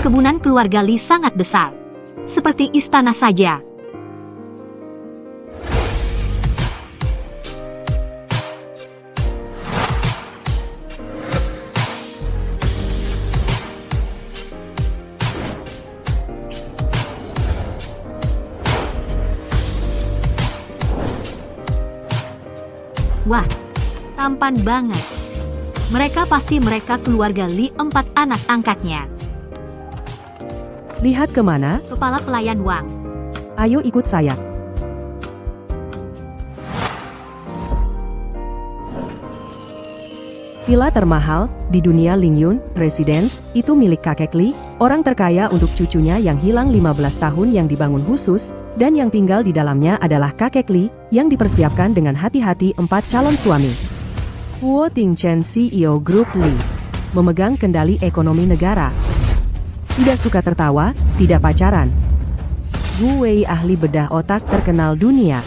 Perkebunan keluarga Li sangat besar. Seperti istana saja. Wah, tampan banget. Mereka pasti keluarga Li 4 anak angkatnya. Lihat kemana? Kepala pelayan Wang. Ayo ikut saya. Villa termahal di dunia Lingyun Residence itu milik kakek Li, orang terkaya untuk cucunya yang hilang 15 tahun yang dibangun khusus, dan yang tinggal di dalamnya adalah kakek Li yang dipersiapkan dengan hati-hati 4 calon suami. Huo Tingchen CEO Grup Li memegang kendali ekonomi negara. Tidak suka tertawa, tidak pacaran. Gu Wei ahli bedah otak terkenal dunia.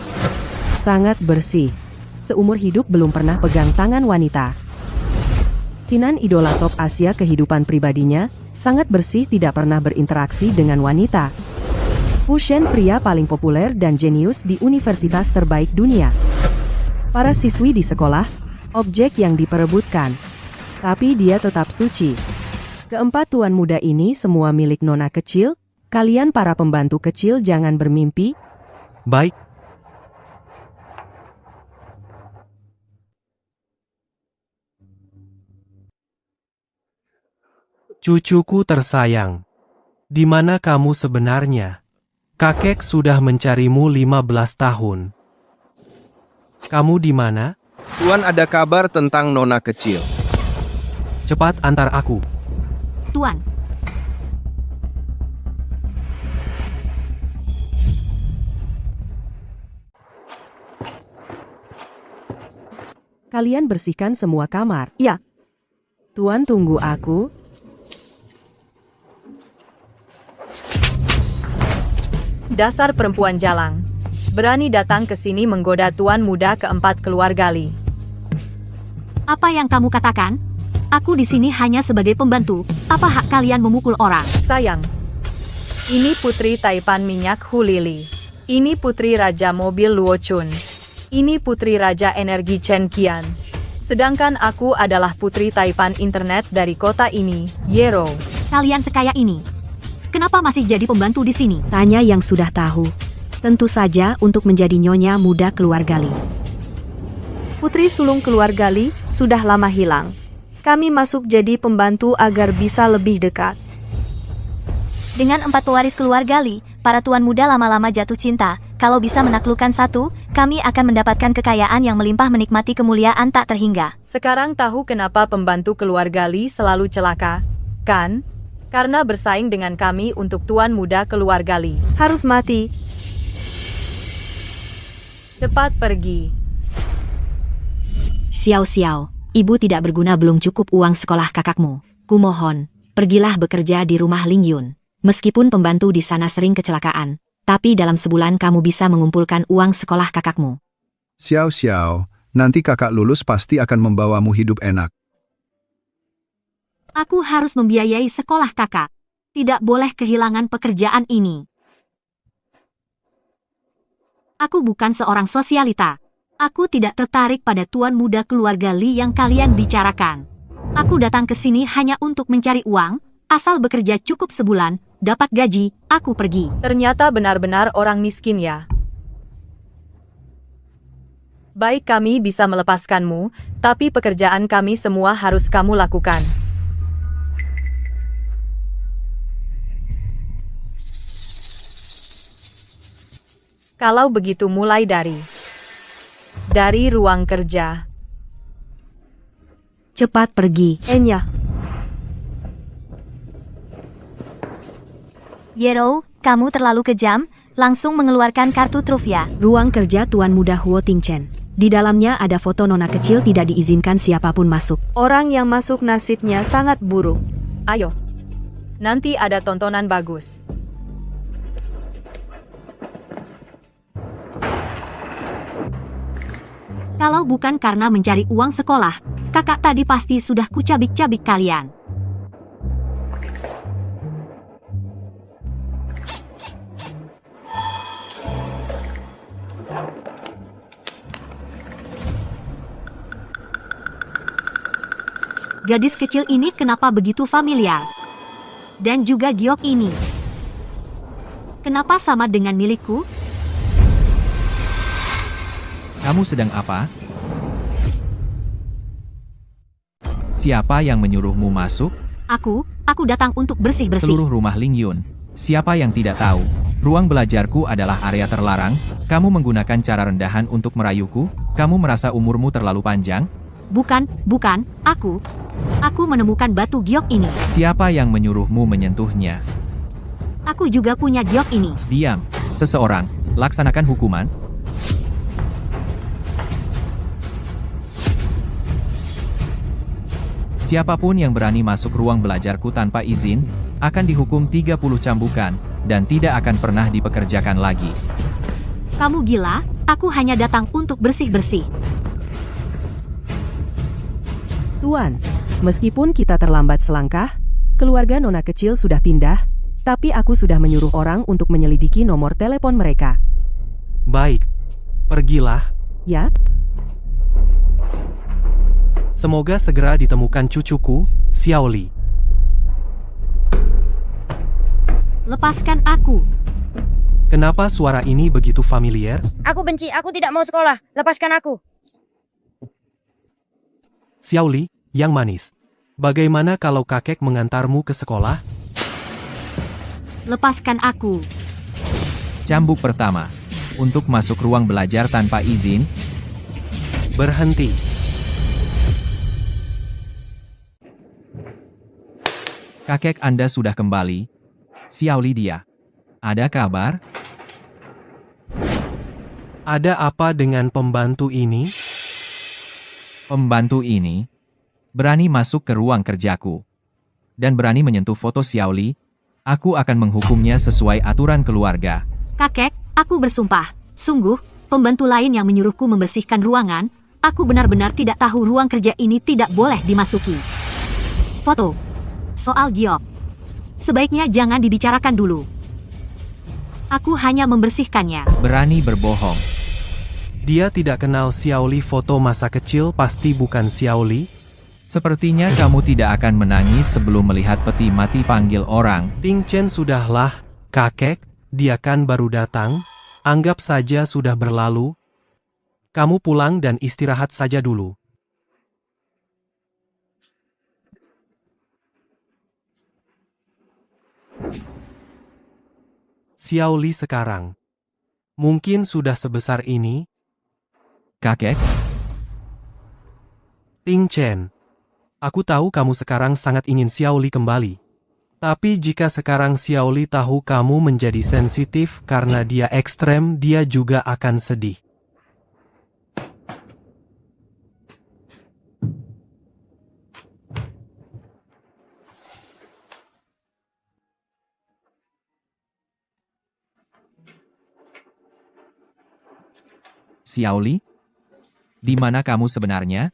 Sangat bersih. Seumur hidup belum pernah pegang tangan wanita. Sinan idola top Asia kehidupan pribadinya, sangat bersih tidak pernah berinteraksi dengan wanita. Fu Shen pria paling populer dan jenius di universitas terbaik dunia. Para siswi di sekolah, objek yang diperebutkan. Tapi dia tetap suci. Keempat tuan muda ini semua milik nona kecil, kalian para pembantu kecil jangan bermimpi. Baik. Cucuku tersayang, di mana kamu sebenarnya? Kakek sudah mencarimu 15 tahun. Kamu di mana? Tuan ada kabar tentang nona kecil. Cepat antar aku. Tuan. Kalian bersihkan semua kamar. Ya. Tuan tunggu aku. Dasar perempuan jalang. Berani datang ke sini menggoda tuan muda keempat keluarga Li. Apa yang kamu katakan? Aku di sini hanya sebagai pembantu. Apa hak kalian memukul orang? Sayang. Ini putri Taipan minyak Hu Lili. Ini putri raja mobil Luo Chun. Ini putri raja energi Chen Qian. Sedangkan aku adalah putri Taipan internet dari kota ini, Yero. Kalian sekaya ini. Kenapa masih jadi pembantu di sini? Tanya yang sudah tahu. Tentu saja untuk menjadi nyonya muda keluarga Li. Putri sulung keluarga Li sudah lama hilang. Kami masuk jadi pembantu agar bisa lebih dekat. Dengan 4 pewaris keluarga Li, para tuan muda lama-lama jatuh cinta. Kalau bisa menaklukkan satu, kami akan mendapatkan kekayaan yang melimpah menikmati kemuliaan tak terhingga. Sekarang tahu kenapa pembantu keluarga Li selalu celaka, kan? Karena bersaing dengan kami untuk tuan muda keluarga Li. Harus mati. Cepat pergi. Xiao, ibu tidak berguna, belum cukup uang sekolah kakakmu. Kumohon, pergilah bekerja di rumah Lingyun. Meskipun pembantu di sana sering kecelakaan, tapi dalam sebulan kamu bisa mengumpulkan uang sekolah kakakmu. Xiao, nanti kakak lulus pasti akan membawamu hidup enak. Aku harus membiayai sekolah kakak. Tidak boleh kehilangan pekerjaan ini. Aku bukan seorang sosialita. Aku tidak tertarik pada tuan muda keluarga Li yang kalian bicarakan. Aku datang ke sini hanya untuk mencari uang, asal bekerja cukup sebulan, dapat gaji, aku pergi. Ternyata benar-benar orang miskin ya. Baik, kami bisa melepaskanmu, tapi pekerjaan kami semua harus kamu lakukan. Kalau begitu mulai dari ruang kerja. Cepat pergi. Enya. Yero, kamu terlalu kejam, langsung mengeluarkan kartu trufia. Ruang kerja tuan muda Huo Tingchen. Di dalamnya ada foto nona kecil, tidak diizinkan siapapun masuk. Orang yang masuk nasibnya sangat buruk. Ayo. Nanti ada tontonan bagus. Kalau bukan karena mencari uang sekolah, kakak tadi pasti sudah kucabik-cabik kalian. Gadis kecil ini kenapa begitu familiar? Dan juga giok ini. Kenapa sama dengan milikku? Kamu sedang apa? Siapa yang menyuruhmu masuk? Aku datang untuk bersih-bersih. Seluruh rumah Lingyun. Siapa yang tidak tahu? Ruang belajarku adalah area terlarang. Kamu menggunakan cara rendahan untuk merayuku? Kamu merasa umurmu terlalu panjang? Bukan. Aku menemukan batu giok ini. Siapa yang menyuruhmu menyentuhnya? Aku juga punya giok ini. Diam. Seseorang. Laksanakan hukuman. Siapapun yang berani masuk ruang belajarku tanpa izin, akan dihukum 30 cambukan, dan tidak akan pernah dipekerjakan lagi. Kamu gila? Aku hanya datang untuk bersih-bersih. Tuan, meskipun kita terlambat selangkah, keluarga Nona kecil sudah pindah, tapi aku sudah menyuruh orang untuk menyelidiki nomor telepon mereka. Baik. Pergilah. Ya, Semoga segera ditemukan cucuku, Xiaoli. Lepaskan aku. Kenapa suara ini begitu familiar? Aku benci, aku tidak mau sekolah. Lepaskan aku. Xiaoli, yang manis. Bagaimana kalau kakek mengantarmu ke sekolah? Lepaskan aku. Cambuk pertama. Untuk masuk ruang belajar tanpa izin, Berhenti. kakek Anda sudah kembali. Xiaoli dia. Ada kabar? Ada apa dengan pembantu ini? Pembantu ini berani masuk ke ruang kerjaku dan berani menyentuh foto Xiaoli. Aku akan menghukumnya sesuai aturan keluarga. Kakek, aku bersumpah. Sungguh, pembantu lain yang menyuruhku membersihkan ruangan, aku benar-benar tidak tahu ruang kerja ini tidak boleh dimasuki. Foto. Soal giok. Sebaiknya jangan dibicarakan dulu. Aku hanya membersihkannya. Berani berbohong. Dia tidak kenal Xiaoli. Foto masa kecil pasti bukan Xiaoli. Sepertinya kamu tidak akan menangis sebelum melihat peti mati panggil orang. Ting Chen, sudahlah, kakek, dia kan baru datang. Anggap saja sudah berlalu. Kamu pulang dan istirahat saja dulu. Xiaoli sekarang. Mungkin sudah sebesar ini. Kakek, Ting Chen. Aku tahu kamu sekarang sangat ingin Xiaoli kembali. Tapi jika sekarang Xiaoli tahu kamu menjadi sensitif karena dia ekstrem, dia juga akan sedih. Xiaoli? Di mana kamu sebenarnya?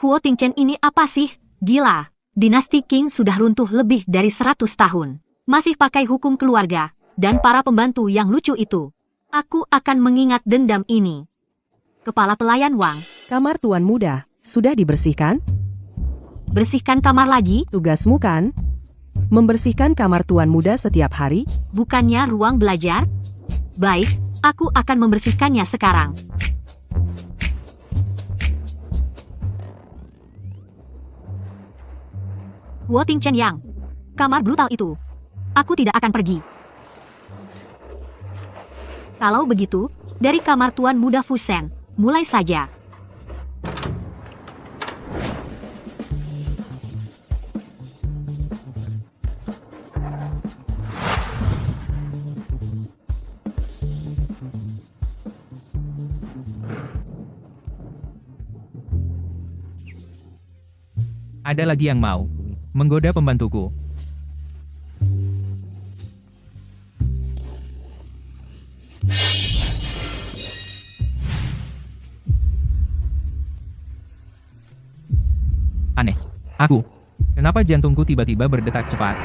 Huo Tingchen ini apa sih? Gila. Dinasti Qing sudah runtuh lebih dari 100 tahun. Masih pakai hukum keluarga. Dan para pembantu yang lucu itu. Aku akan mengingat dendam ini. Kepala pelayan Wang. kamar tuan muda, sudah dibersihkan? Bersihkan kamar lagi? Tugasmu kan? Membersihkan kamar tuan muda setiap hari? Bukannya ruang belajar? Baik, aku akan membersihkannya sekarang. Huo Tingchen Yang. Kamar brutal itu. Aku tidak akan pergi. Kalau begitu, dari kamar tuan muda Fusen, mulai saja. Ada lagi yang mau menggoda pembantuku. Aneh. Aku. Kenapa jantungku tiba-tiba berdetak cepat?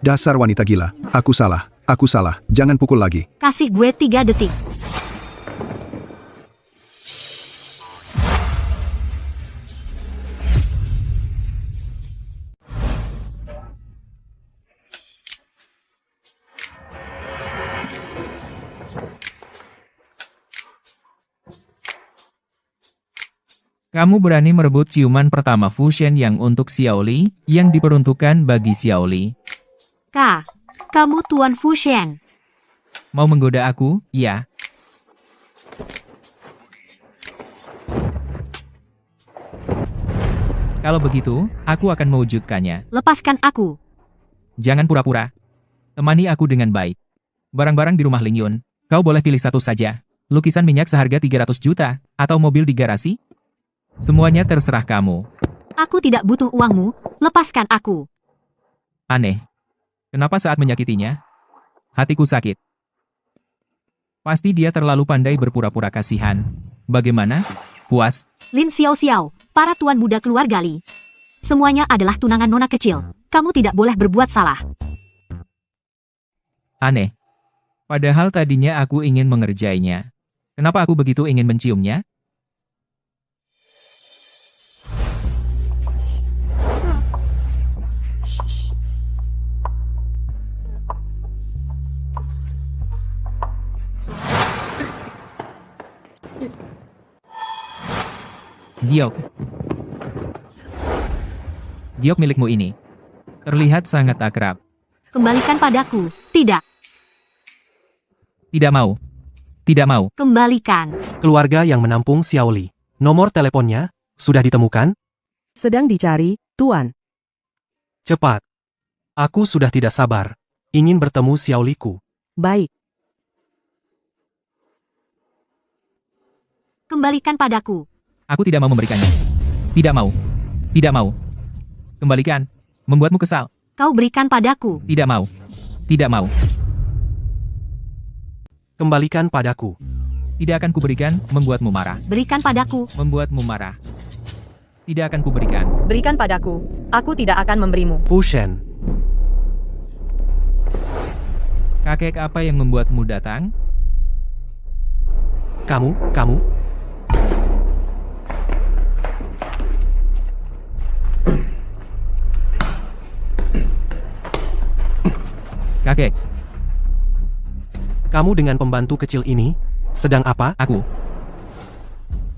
Dasar wanita gila. Aku salah. Aku salah. Jangan pukul lagi. Kasih gue 3 detik. Kamu berani merebut ciuman pertama Fusion yang untuk Xiaoli, yang diperuntukkan bagi Xiaoli. Kamu Tuan Fusion. Mau menggoda aku, ya? Kalau begitu, aku akan mewujudkannya. Lepaskan aku. Jangan pura-pura. Temani aku dengan baik. Barang-barang di rumah Ling Yun, kau boleh pilih satu saja. Lukisan minyak seharga 300 juta, atau mobil di garasi? Semuanya terserah kamu. Aku tidak butuh uangmu, lepaskan aku. Aneh. Kenapa saat menyakitinya? Hatiku sakit. Pasti dia terlalu pandai berpura-pura kasihan. Bagaimana? Puas? Lin Xiao Xiao, para tuan muda keluarga Li. Semuanya adalah tunangan nona kecil. Kamu tidak boleh berbuat salah. Aneh. Padahal tadinya aku ingin mengerjainya. Kenapa aku begitu ingin menciumnya? Giok. Giok milikmu ini. Terlihat sangat akrab. Kembalikan padaku. Tidak. Tidak mau. Tidak mau. Kembalikan. Keluarga yang menampung Xiaoli. Nomor teleponnya sudah ditemukan? Sedang dicari, Tuan. Cepat. Aku sudah tidak sabar. Ingin bertemu Xiaoliku. Baik. Kembalikan padaku. Aku tidak mau memberikannya. Tidak mau. Tidak mau. Kembalikan. Membuatmu kesal. Kau berikan padaku. Tidak mau. Tidak mau. Kembalikan padaku. Tidak akan kuberikan, membuatmu marah. Berikan padaku. Membuatmu marah. Tidak akan kuberikan. Berikan padaku. Aku tidak akan memberimu. Fusion. Kakek apa yang membuatmu datang? Kamu. Kakek, Kamu dengan pembantu kecil ini, sedang apa? aku.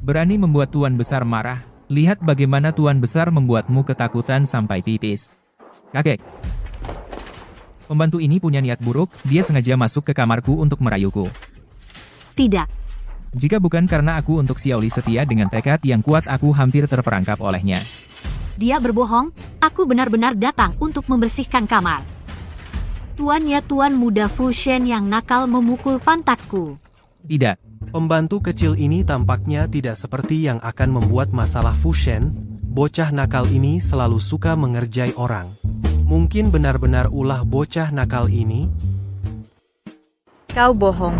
Berani membuat Tuan Besar marah. Lihat bagaimana Tuan Besar membuatmu ketakutan sampai pipis. Kakek. Pembantu ini punya niat buruk, dia sengaja masuk ke kamarku untuk merayuku. Tidak. Jika bukan karena aku untuk Xiaoli setia dengan tekad yang kuat, aku hampir terperangkap olehnya. Dia berbohong. Aku benar-benar datang untuk membersihkan kamar. Tuan muda Fusion yang nakal memukul pantatku. Tidak. Pembantu kecil ini tampaknya tidak seperti yang akan membuat masalah Fusion. Bocah nakal ini selalu suka mengerjai orang. Mungkin benar-benar ulah bocah nakal ini. Kau bohong.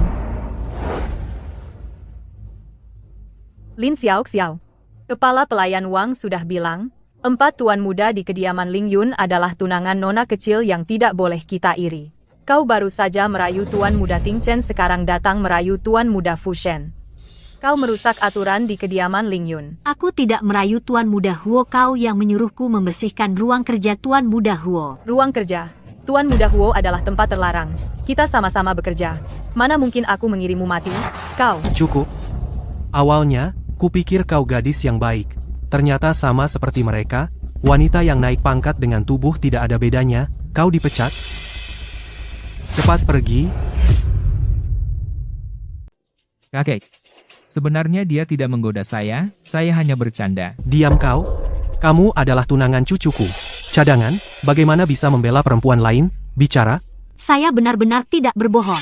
Lin Xiao Xiao. Kepala pelayan Wang sudah bilang, 4 tuan muda di kediaman Ling Yun adalah tunangan nona kecil yang tidak boleh kita iri. Kau baru saja merayu tuan muda Ting Chen, sekarang datang merayu tuan muda Fusion. Kau merusak aturan di kediaman Ling Yun. Aku tidak merayu tuan muda Huo, kau yang menyuruhku membersihkan ruang kerja tuan muda Huo. Ruang kerja. Tuan muda Huo adalah tempat terlarang. Kita sama-sama bekerja. Mana mungkin aku mengirimmu mati? Kau. Cukup. Awalnya, kupikir kau gadis yang baik. Ternyata sama seperti mereka, wanita yang naik pangkat dengan tubuh tidak ada bedanya. Kau dipecat. Cepat pergi. Kakek. Sebenarnya dia tidak menggoda saya hanya bercanda. Diam kau. Kamu adalah tunangan cucuku. Cadangan, bagaimana bisa membela perempuan lain? Bicara. Saya benar-benar tidak berbohong.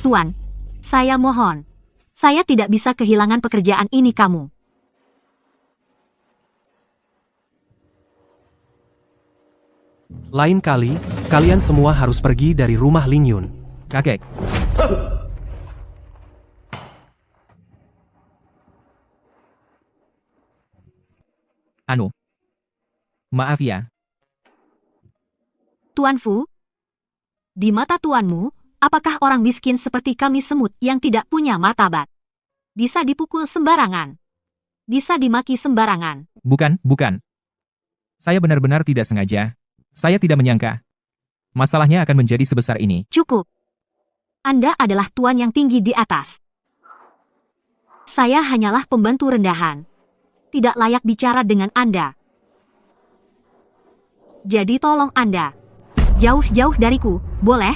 Tuan, saya mohon. Saya tidak bisa kehilangan pekerjaan ini kamu. Lain kali, kalian semua harus pergi dari rumah Ling Yun. Kakek. Maaf ya. Tuan Fu, Di mata tuanmu, apakah orang miskin seperti kami semut yang tidak punya martabat? Bisa dipukul sembarangan. Bisa dimaki sembarangan. Bukan, bukan. Saya benar-benar tidak sengaja. Saya tidak menyangka. Masalahnya akan menjadi sebesar ini. Cukup. Anda adalah tuan yang tinggi di atas. Saya hanyalah pembantu rendahan. Tidak layak bicara dengan Anda. Jadi tolong Anda. Jauh-jauh dariku, boleh?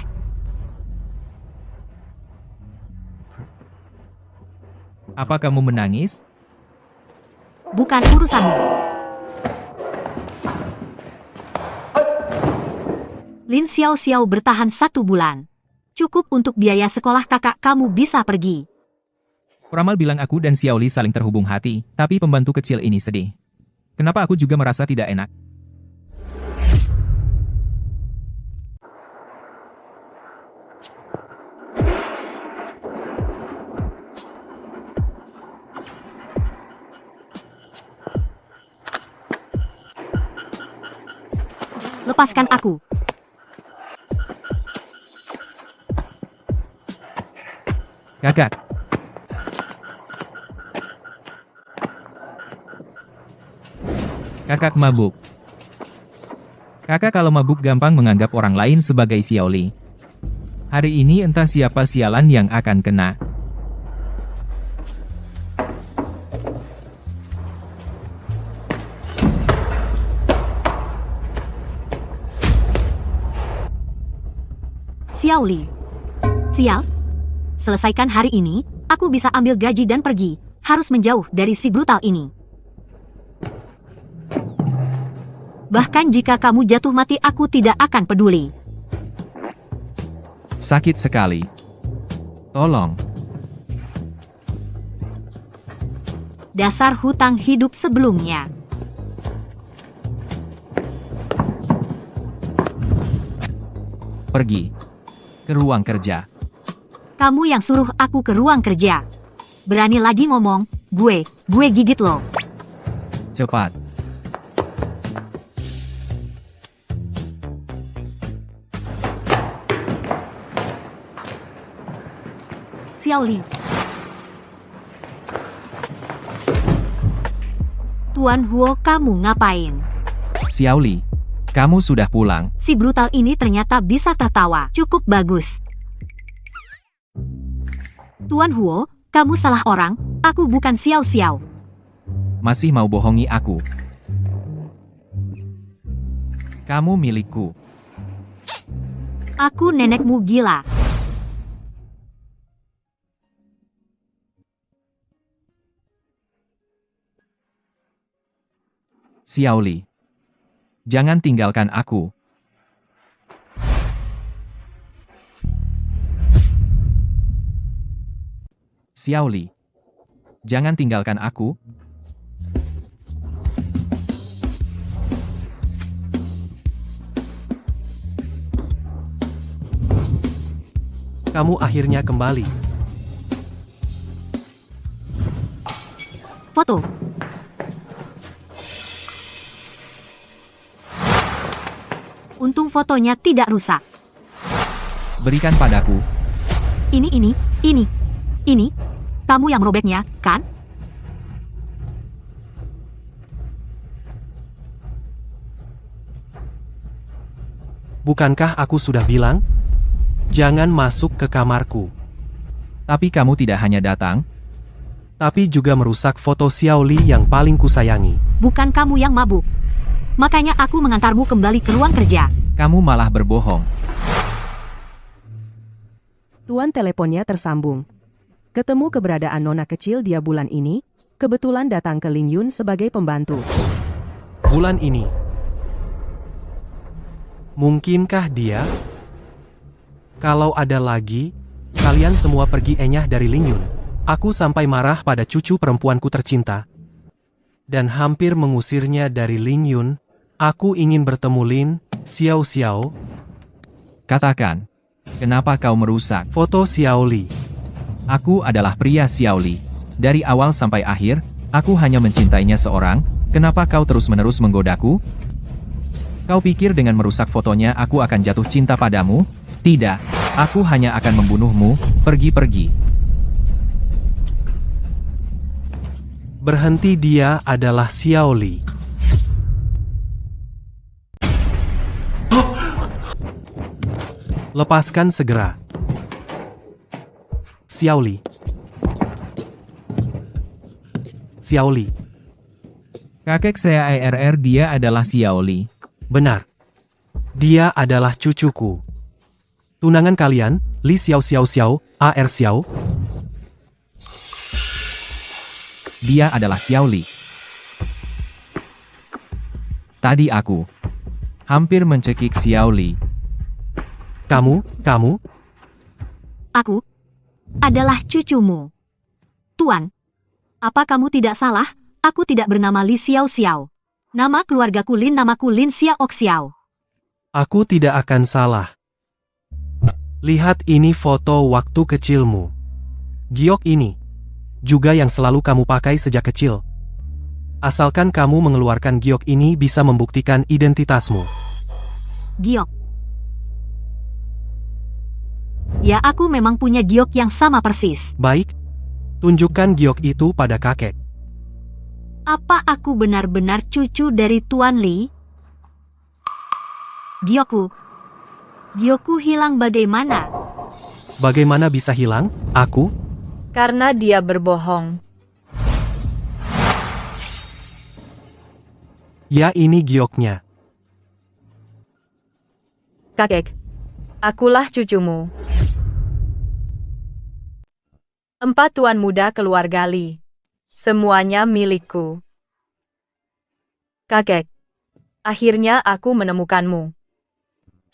Apa kamu menangis? Bukan urusanmu. Lin Xiao bertahan 1 bulan. Cukup untuk biaya sekolah kakak kamu bisa pergi. Peramal bilang aku dan Xiaoli saling terhubung hati, tapi pembantu kecil ini sedih. Kenapa aku juga merasa tidak enak? Lepaskan aku. Kakak. Kakak mabuk. Kakak kalau mabuk gampang menganggap orang lain sebagai Xiaoli. Hari ini entah siapa sialan yang akan kena. Xiaoli. Sial. Selesaikan hari ini, aku bisa ambil gaji dan pergi. Harus menjauh dari si brutal ini. Bahkan jika kamu jatuh mati aku tidak akan peduli. Sakit sekali. Tolong. Dasar hutang hidup sebelumnya. Pergi. Ke ruang kerja. Kamu yang suruh aku ke ruang kerja. Berani lagi ngomong, gue gigit lo. Cepat. Xiaoli. Tuan Huo, kamu ngapain? Xiaoli, kamu sudah pulang. Si brutal ini ternyata bisa tertawa. Cukup bagus. Tuan Huo, kamu salah orang. Aku bukan Xiao Xiao. Masih mau bohongi aku? Kamu milikku. Aku nenekmu gila. Xiaoli, jangan tinggalkan aku. Xiaoli, jangan tinggalkan aku. Kamu akhirnya kembali. Foto. Untung fotonya tidak rusak. Berikan padaku. Ini. Kamu yang merobeknya, kan? Bukankah aku sudah bilang? Jangan masuk ke kamarku. Tapi kamu tidak hanya datang, Tapi juga merusak foto Xiaoli yang paling kusayangi. Bukan kamu yang mabuk. Makanya aku mengantarmu kembali ke ruang kerja. kamu malah berbohong. Tuan teleponnya tersambung. Ketemu keberadaan nona kecil dia bulan ini, kebetulan datang ke Ling Yun sebagai pembantu. Bulan ini. Mungkinkah dia? Kalau ada lagi, kalian semua pergi enyah dari Ling Yun. Aku sampai marah pada cucu perempuanku tercinta. Dan hampir mengusirnya dari Ling Yun. Aku ingin bertemu Lin Xiao. Katakan, kenapa kau merusak Foto Xiaoli. Aku adalah pria Xiaoli. Dari awal sampai akhir, aku hanya mencintainya seorang. Kenapa kau terus-menerus menggodaku? Kau pikir dengan merusak fotonya aku akan jatuh cinta padamu? Tidak, aku hanya akan membunuhmu. Pergi-pergi. Berhenti, dia adalah Xiao Li. Lepaskan segera. Xiao Li. Xiao Li. Kakek saya IRR, dia adalah Xiao Li. Benar. Dia adalah cucuku. Tunangan kalian, Li Xiao Xiao Xiao, AR Xiao. Dia adalah Xiao Li. Tadi aku hampir mencekik Xiao Li. Kamu? Aku adalah cucumu. Tuan, apa kamu tidak salah? Aku tidak bernama Li Xiao Xiao. Nama keluargaku Lin, namaku Lin Xiao Xiao. Aku tidak akan salah. Lihat ini foto waktu kecilmu. Giok ini juga yang selalu kamu pakai sejak kecil. Asalkan kamu mengeluarkan giok ini bisa membuktikan identitasmu. Giok. Ya, aku memang punya giok yang sama persis. Baik, tunjukkan giok itu pada kakek. Apa aku benar-benar cucu dari Tuan Li? Giokku hilang bagaimana? Bagaimana bisa hilang? Aku? Karena dia berbohong. Ya, ini gioknya. Kakek, akulah cucumu. 4 tuan muda keluarga Li. Semuanya milikku. Kakek, akhirnya aku menemukanmu.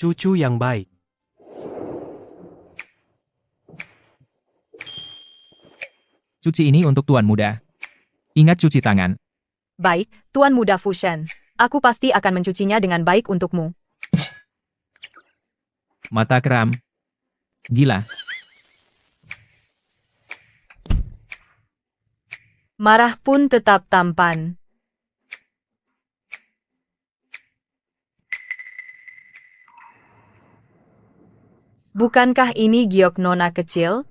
Cucu yang baik. Cuci ini untuk tuan muda. Ingat cuci tangan. Baik, Tuan Muda Fushen. Aku pasti akan mencucinya dengan baik untukmu. Mata kram. Gila. Marah pun tetap tampan. Bukankah ini giok nona kecil?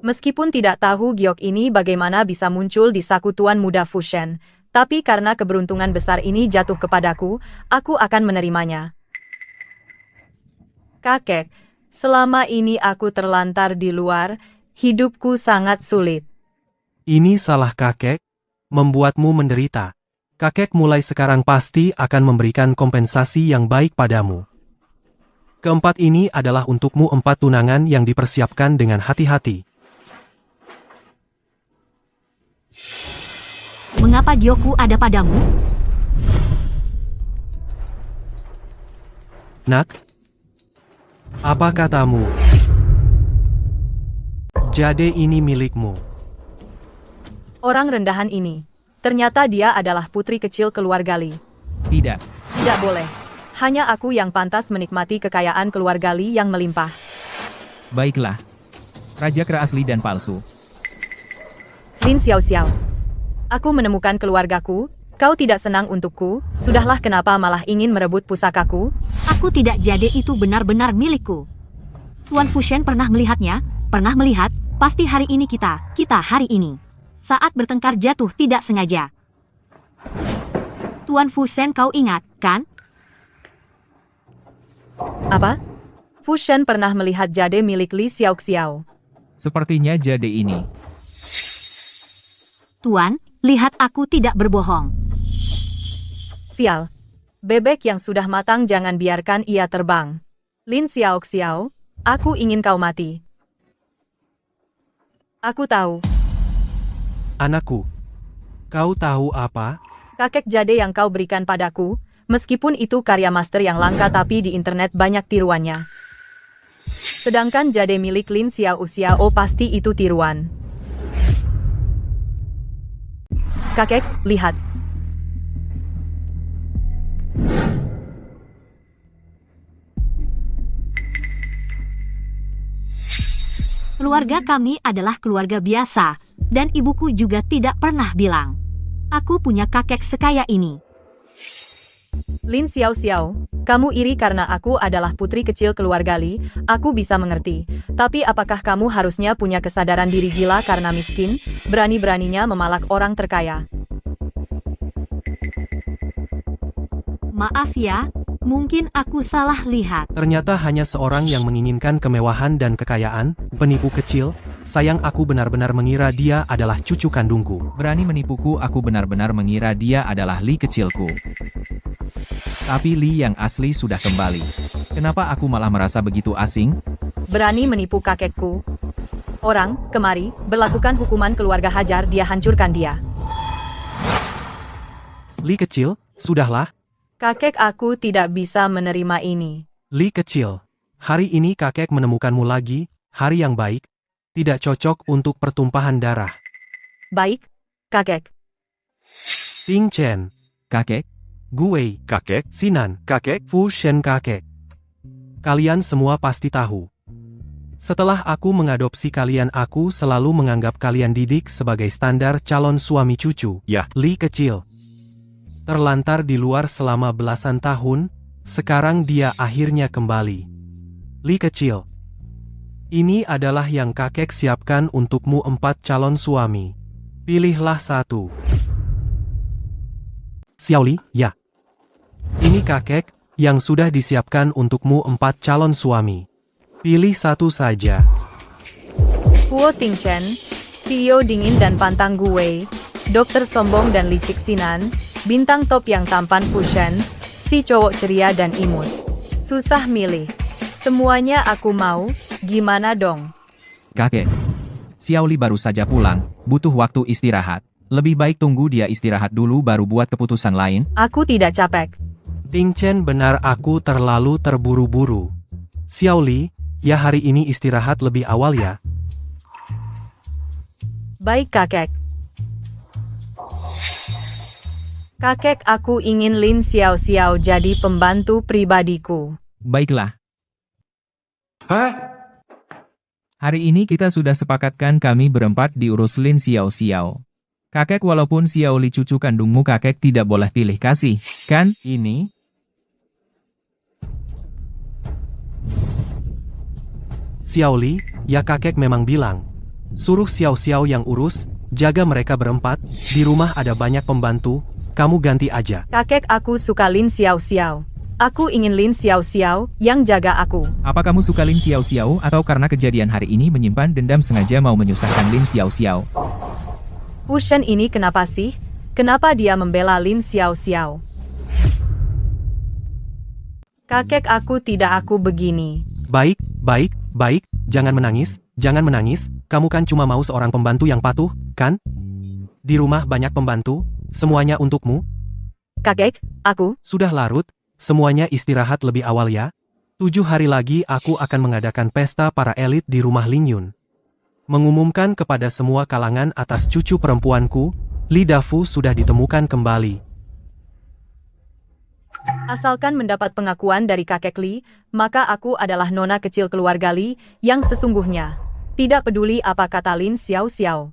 Meskipun tidak tahu giok ini bagaimana bisa muncul di saku Tuan Muda Fushen, tapi karena keberuntungan besar ini jatuh kepadaku, aku akan menerimanya. Kakek, selama ini aku terlantar di luar, hidupku sangat sulit. Ini salah kakek, membuatmu menderita. Kakek mulai sekarang pasti akan memberikan kompensasi yang baik padamu. Keempat ini adalah untukmu 4 tunangan yang dipersiapkan dengan hati-hati. Mengapa giokku ada padamu? Nak? Apa katamu? Jade ini milikmu. Orang rendahan ini. Ternyata dia adalah putri kecil keluarga Li. Tidak. Tidak boleh. Hanya aku yang pantas menikmati kekayaan keluarga Li yang melimpah. Baiklah. Raja kera asli dan palsu. Lin Xiao Xiao. Aku menemukan keluargaku. Kau tidak senang untukku. Sudahlah, kenapa malah ingin merebut pusakaku? Aku tidak, Jade itu benar-benar milikku. Tuan Fushen pernah melihatnya, pernah melihat, pasti hari ini kita hari ini. Saat bertengkar jatuh tidak sengaja. Tuan Fushen, kau ingat, kan? Apa? Fushen pernah melihat jade milik Li Xiao Xiao. Sepertinya jade ini. Tuan, lihat aku tidak berbohong. Sial. Bebek yang sudah matang jangan biarkan ia terbang. Lin Xiao Xiao, aku ingin kau mati. Aku tahu. Anakku, kau tahu apa? Kakek jade yang kau berikan padaku, meskipun itu karya master yang langka tapi di internet banyak tiruannya. Sedangkan jade milik Lin Xiao Xiao pasti itu tiruan. Kakek, lihat. Keluarga kami adalah keluarga biasa, dan ibuku juga tidak pernah bilang. Aku punya kakek sekaya ini. Lin Xiao Xiao, kamu iri karena aku adalah putri kecil keluarga Li, aku bisa mengerti. Tapi apakah kamu harusnya punya kesadaran diri gila karena miskin, berani-beraninya memalak orang terkaya? Maaf ya, mungkin aku salah lihat. Ternyata hanya seorang yang menginginkan kemewahan dan kekayaan, penipu kecil. Sayang, aku benar-benar mengira dia adalah cucu kandungku. Berani menipuku, aku benar-benar mengira dia adalah Li kecilku. Tapi Li yang asli sudah kembali. Kenapa aku malah merasa begitu asing? Berani menipu kakekku. Orang, kemari, berlakukan hukuman keluarga hajar dia, hancurkan dia. Li kecil, sudahlah. Kakek aku tidak bisa menerima ini. Li kecil, hari ini kakek menemukanmu lagi, hari yang baik. Tidak cocok untuk pertumpahan darah. Baik, kakek. Ting Chen, Kakek, Gue, kakek, Sinan, kakek, Fu Shen, kakek. Kalian semua pasti tahu. Setelah aku mengadopsi kalian, aku selalu menganggap kalian didik sebagai standar calon suami cucu. Ya. Li kecil. Terlantar di luar selama belasan tahun, sekarang dia akhirnya kembali. Li kecil. Ini adalah yang kakek siapkan untukmu, 4 calon suami. Pilihlah satu. Xiaoli, ya. Ini kakek, yang sudah disiapkan untukmu 4 calon suami. Pilih satu saja. Huo Tingchen, CEO dingin dan pantang gue, dokter sombong dan licik Sinan, bintang top yang tampan Fushen, si cowok ceria dan imut. Susah milih. Semuanya aku mau, gimana dong? kakek. Xiaoli baru saja pulang, butuh waktu istirahat. Lebih baik tunggu dia istirahat dulu baru buat keputusan lain. Aku tidak capek. Ting Chen, benar aku terlalu terburu-buru. Xiaoli, ya hari ini istirahat lebih awal ya. Baik kakek. Kakek, aku ingin Lin Xiao Xiao jadi pembantu pribadiku. Baiklah. Hah? Hari ini kita sudah sepakatkan kami berempat diurus Lin Xiao Xiao. Kakek, walaupun Xiaoli cucu kandungmu, kakek tidak boleh pilih kasih, kan? Ini? Xiaoli, ya kakek memang bilang. Suruh Xiao Xiao yang urus, jaga mereka berempat, di rumah ada banyak pembantu, kamu ganti aja. Kakek, aku suka Lin Xiao Xiao. Aku ingin Lin Xiao Xiao yang jaga aku. Apa kamu suka Lin Xiao Xiao atau karena kejadian hari ini menyimpan dendam sengaja mau menyusahkan Lin Xiao Xiao? Fushen ini kenapa sih? Kenapa dia membela Lin Xiao Xiao? Kakek, aku tidak aku begini. Baik, baik, baik, jangan menangis, kamu kan cuma mau seorang pembantu yang patuh, kan? Di rumah banyak pembantu, semuanya untukmu. Kakek, aku... Sudah larut, semuanya istirahat lebih awal ya. 7 hari lagi aku akan mengadakan pesta para elit di rumah Ling Yun. Mengumumkan kepada semua kalangan atas cucu perempuanku, Li Dafu sudah ditemukan kembali. Asalkan mendapat pengakuan dari kakek Li, maka aku adalah nona kecil keluarga Li yang sesungguhnya. Tidak peduli apa kata Lin Xiao Xiao.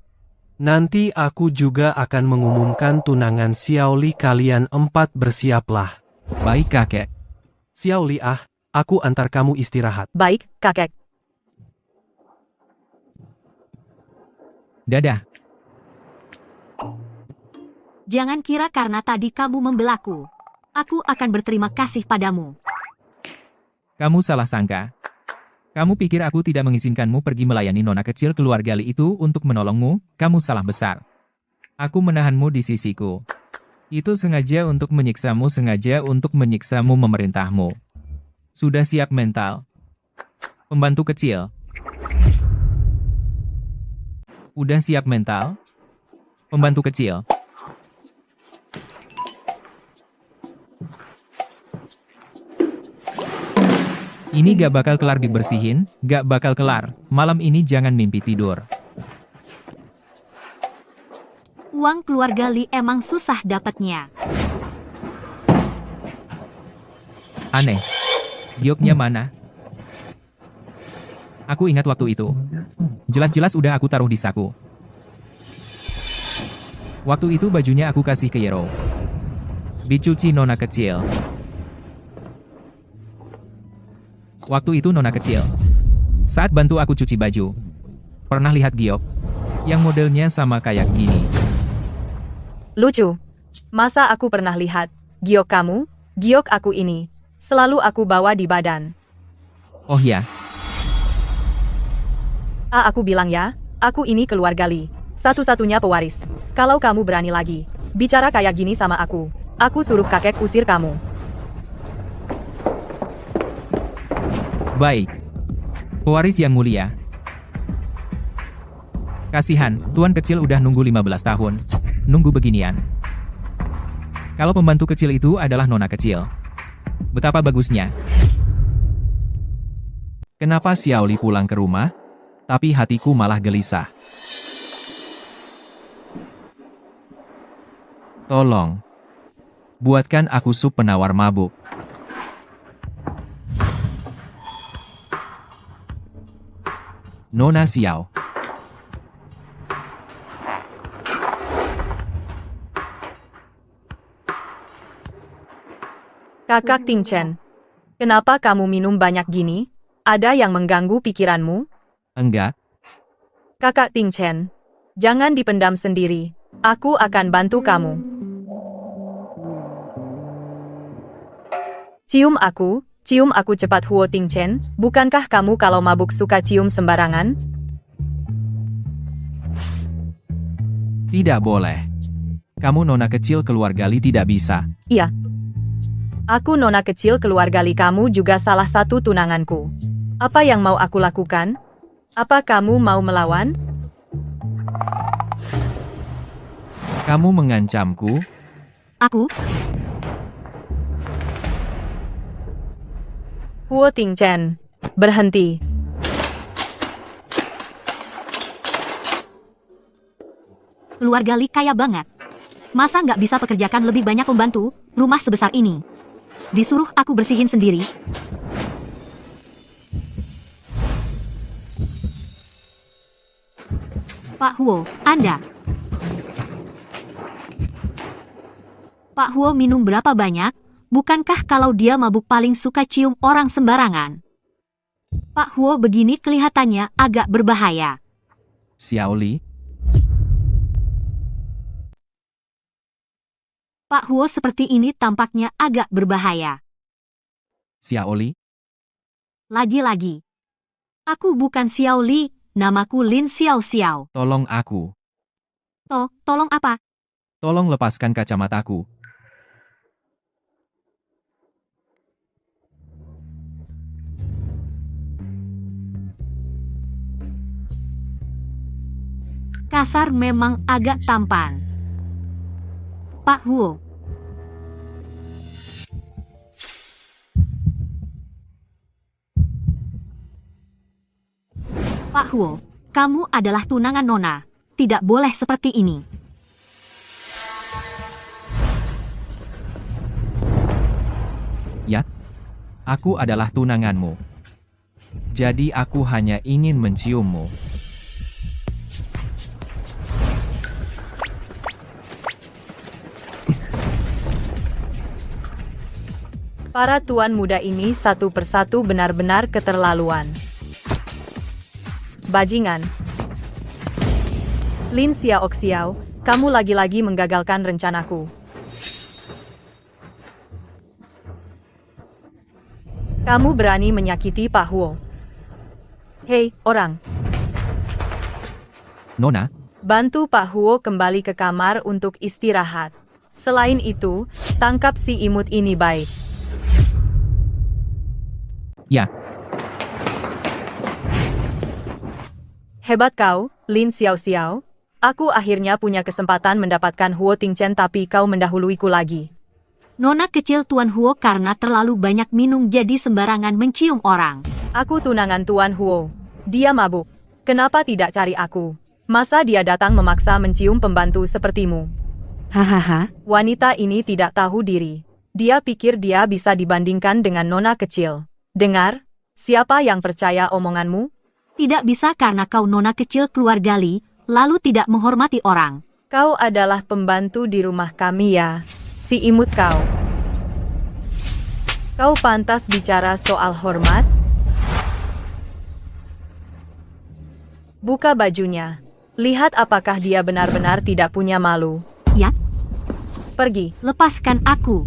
Nanti aku juga akan mengumumkan tunangan Xiaoli, kalian 4 bersiaplah. Baik kakek. Xiaoli, aku antar kamu istirahat. Baik, kakek. Dadah. Jangan kira karena tadi kamu membelaku, aku akan berterima kasih padamu. Kamu salah sangka. Kamu pikir aku tidak mengizinkanmu pergi melayani nona kecil keluarga Li itu untuk menolongmu? Kamu salah besar. Aku menahanmu di sisiku. Itu sengaja untuk menyiksamu, memerintahmu. Sudah siap mental? Pembantu kecil. Udah siap mental? Pembantu kecil. Ini gak bakal kelar dibersihin, gak bakal kelar. Malam ini jangan mimpi tidur. Uang keluarga Li emang susah dapatnya. Aneh. Gioknya mana? Aku ingat waktu itu. Jelas-jelas udah aku taruh di saku. Waktu itu bajunya aku kasih ke Yero. Dicuci nona kecil. Waktu itu nona kecil. Saat bantu aku cuci baju. Pernah lihat giok? Yang modelnya sama kayak gini. Lucu. Masa aku pernah lihat giok kamu? Giok aku ini. Selalu aku bawa di badan. Oh ya, Aku bilang ya, aku ini keluarga Lee. Satu-satunya pewaris. Kalau kamu berani lagi bicara kayak gini sama aku suruh kakek usir kamu. baik. Pewaris yang mulia. Kasihan, tuan kecil udah nunggu 15 tahun. Nunggu beginian. Kalau pembantu kecil itu adalah nona kecil. Betapa bagusnya. Kenapa Xiaoli pulang ke rumah? Tapi hatiku malah gelisah. Tolong. Buatkan aku sup penawar mabuk. Nona Xiao. Kakak Ting Chen, kenapa kamu minum banyak gini? Ada yang mengganggu pikiranmu? Enggak. Kakak Ting Chen, jangan dipendam sendiri. Aku akan bantu kamu. Cium aku cepat Huo Ting Chen. Bukankah kamu kalau mabuk suka cium sembarangan? Tidak boleh. Kamu nona kecil keluarga Li tidak bisa. Iya. Aku nona kecil keluarga Li, kamu juga salah satu tunanganku. Apa yang mau aku lakukan? Apa kamu mau melawan? Kamu mengancamku? Aku? Huo Ting Chen, berhenti. Keluarga Li kaya banget. Masa nggak bisa pekerjakan lebih banyak pembantu, rumah sebesar ini? Disuruh aku bersihin sendiri. Pak Huo, Anda. Pak Huo minum berapa banyak? Bukankah kalau dia mabuk paling suka cium orang sembarangan? Pak Huo begini kelihatannya agak berbahaya. Xiaoli? Pak Huo seperti ini tampaknya agak berbahaya. Xiaoli? Lagi-lagi. Aku bukan Xiao Li, namaku Lin Xiao Xiao. Tolong aku. Tolong apa? Tolong lepaskan kacamataku. Kasar memang agak tampan. Pak Huo. Pak Huo, kamu adalah tunangan Nona. Tidak boleh seperti ini. Ya? Aku adalah tunanganmu. Jadi aku hanya ingin menciummu. Para tuan muda ini satu persatu benar-benar keterlaluan. Bajingan. Lin Xiao Xiao, kamu lagi-lagi menggagalkan rencanaku. Kamu berani menyakiti Pak Huo. Hei, orang. Nona? Bantu Pak Huo kembali ke kamar untuk istirahat. Selain itu, tangkap si imut ini baik. Ya. Hebat kau, Lin Xiao Xiao. Aku akhirnya punya kesempatan mendapatkan Huo Ting Chen, tapi kau mendahuluiku lagi. Nona kecil Tuan Huo karena terlalu banyak minum jadi sembarangan mencium orang. Aku tunangan Tuan Huo. Dia mabuk. Kenapa tidak cari aku? Masa dia datang memaksa mencium pembantu sepertimu? Hahaha. Wanita ini tidak tahu diri. Dia pikir dia bisa dibandingkan dengan nona kecil. Dengar, siapa yang percaya omonganmu? Tidak bisa karena kau Nona kecil keluarga Li, lalu tidak menghormati orang. Kau adalah pembantu di rumah kami ya, si imut kau. Kau pantas bicara soal hormat, Buka bajunya. Lihat apakah dia benar-benar tidak punya malu. Ya, Pergi. lepaskan aku.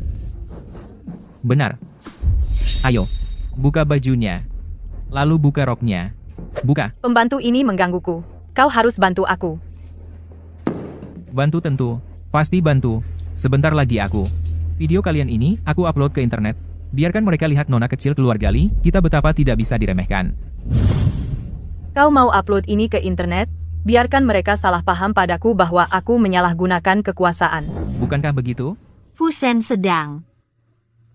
Benar. Ayo, buka bajunya. Lalu buka roknya. Buka. Pembantu ini menggangguku. Kau harus bantu aku. Bantu tentu. Pasti bantu. Sebentar lagi aku. Video kalian ini, aku upload ke internet. Biarkan mereka lihat nona kecil keluarga Lee, kita betapa tidak bisa diremehkan. Kau mau upload ini ke internet? Biarkan mereka salah paham padaku bahwa aku menyalahgunakan kekuasaan. Bukankah begitu? Fusen sedang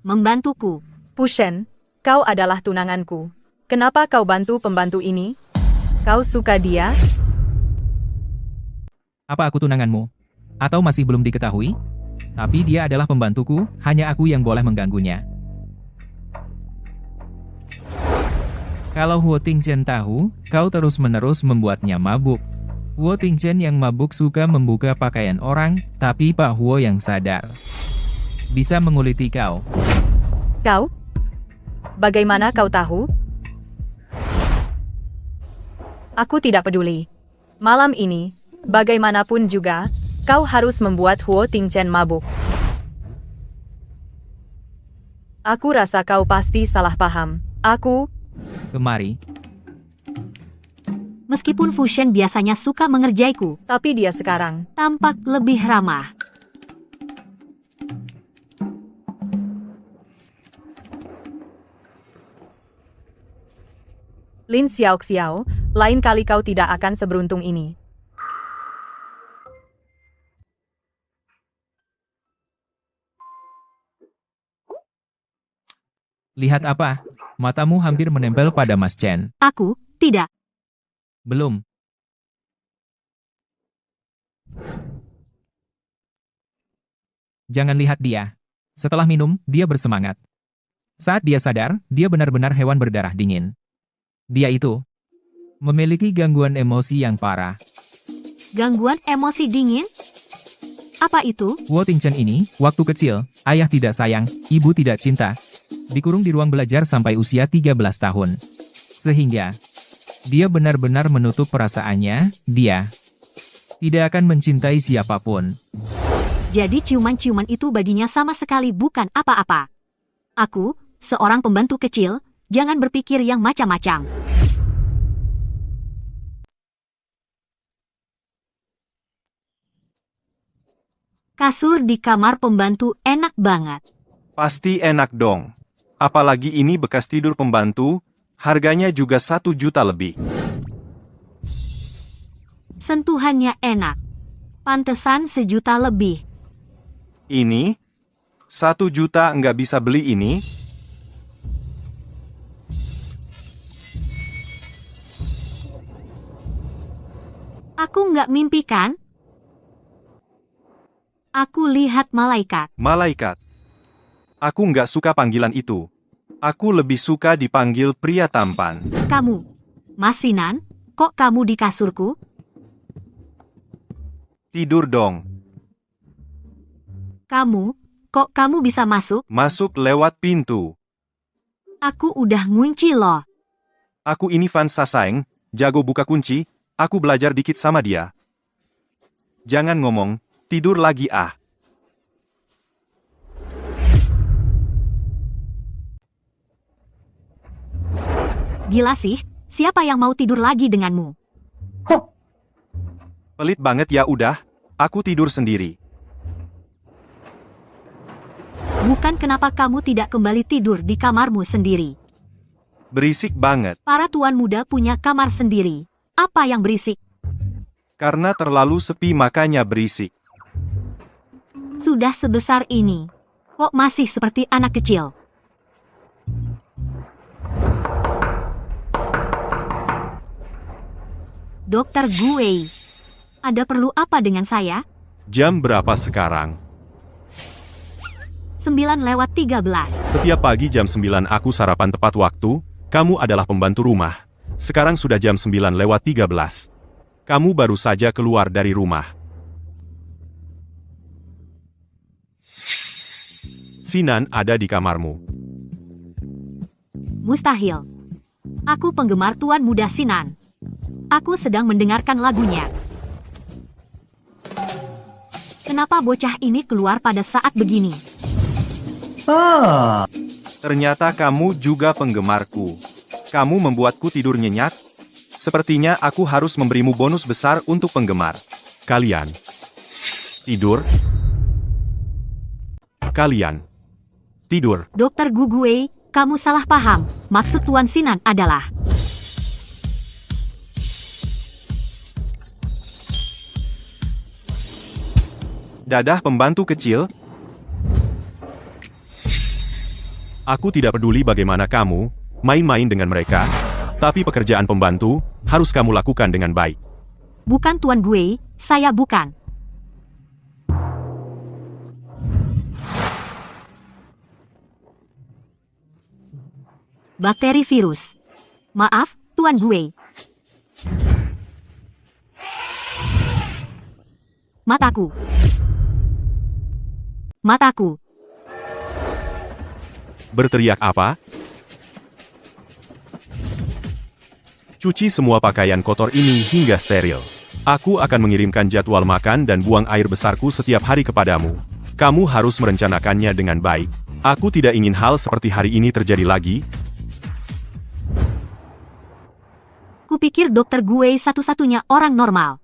membantuku. Pushen, kau adalah tunanganku. Kenapa kau bantu pembantu ini? Kau suka dia? Apa aku tunanganmu? Atau masih belum diketahui? Tapi dia adalah pembantuku, hanya aku yang boleh mengganggunya. Kalau Huo Tingchen tahu, kau terus-menerus membuatnya mabuk. Huo Tingchen yang mabuk suka membuka pakaian orang, tapi Pak Huo yang sadar bisa menguliti kau. Kau? Bagaimana kau tahu? Aku tidak peduli. Malam ini, bagaimanapun juga, kau harus membuat Huo Tingchen mabuk. Aku rasa kau pasti salah paham. Aku... Kemari. Meskipun Fusen biasanya suka mengerjaiku, Tapi dia sekarang... tampak lebih ramah. Lin Xiaoxiao, lain kali kau tidak akan seberuntung ini. Lihat apa? Matamu hampir menempel pada Mas Chen. Aku tidak. Belum. Jangan lihat dia. Setelah minum, dia bersemangat. Saat dia sadar, dia benar-benar hewan berdarah dingin. Dia itu memiliki gangguan emosi yang parah. Gangguan emosi dingin? Apa itu? Huo Tingchen ini, waktu kecil, ayah tidak sayang, ibu tidak cinta. Dikurung di ruang belajar sampai usia 13 tahun. Sehingga, dia benar-benar menutup perasaannya, dia tidak akan mencintai siapapun. Jadi ciuman-ciuman itu baginya sama sekali bukan apa-apa. Aku, seorang pembantu kecil, jangan berpikir yang macam-macam. Kasur di kamar pembantu enak banget. Pasti enak dong. Apalagi ini bekas tidur pembantu, harganya juga 1 juta lebih. Sentuhannya enak. Pantesan 1 juta lebih. Ini? 1 juta nggak bisa beli ini? Aku nggak mimpi kan? Aku lihat malaikat. Malaikat. Aku nggak suka panggilan itu. Aku lebih suka dipanggil pria tampan. Kamu, Mas Sinan, kok kamu di kasurku? Tidur dong. Kamu, kok kamu bisa masuk? Masuk lewat pintu. Aku udah ngunci loh. Aku ini Van Sasaeng, jago buka kunci, aku belajar dikit sama dia. Jangan ngomong, tidur lagi ah. Gila sih, siapa yang mau tidur lagi denganmu? Pelit banget ya udah, aku tidur sendiri. Bukan kenapa kamu tidak kembali tidur di kamarmu sendiri. Berisik banget, Para tuan muda punya kamar sendiri. Apa yang berisik? karena terlalu sepi makanya berisik. Sudah sebesar ini. Kok masih seperti anak kecil? Dokter Gue, ada perlu apa dengan saya? Jam berapa sekarang? 9:13. Setiap pagi jam 9 aku sarapan tepat waktu, kamu adalah pembantu rumah. Sekarang sudah jam 9:13. Kamu baru saja keluar dari rumah. Sinan ada di kamarmu. Mustahil. Aku penggemar tuan muda Sinan. Aku sedang mendengarkan lagunya. Kenapa bocah ini keluar pada saat begini? Ternyata kamu juga penggemarku. Kamu membuatku tidur nyenyak. Sepertinya aku harus memberimu bonus besar untuk penggemar. Kalian tidur. Kalian tidur. Dokter Gugue, kamu salah paham. Maksud Tuan Sinan adalah... Dadah pembantu kecil. Aku tidak peduli bagaimana kamu main-main dengan mereka, tapi pekerjaan pembantu harus kamu lakukan dengan baik. Bukan Tuan Gue, saya bukan. Bakteri virus. Maaf, Tuan Gue. Mataku. Mataku. Berteriak apa? Cuci semua pakaian kotor ini hingga steril. Aku akan mengirimkan jadwal makan dan buang air besarku setiap hari kepadamu. Kamu harus merencanakannya dengan baik. Aku tidak ingin hal seperti hari ini terjadi lagi. Kupikir Dokter Gue satu-satunya orang normal.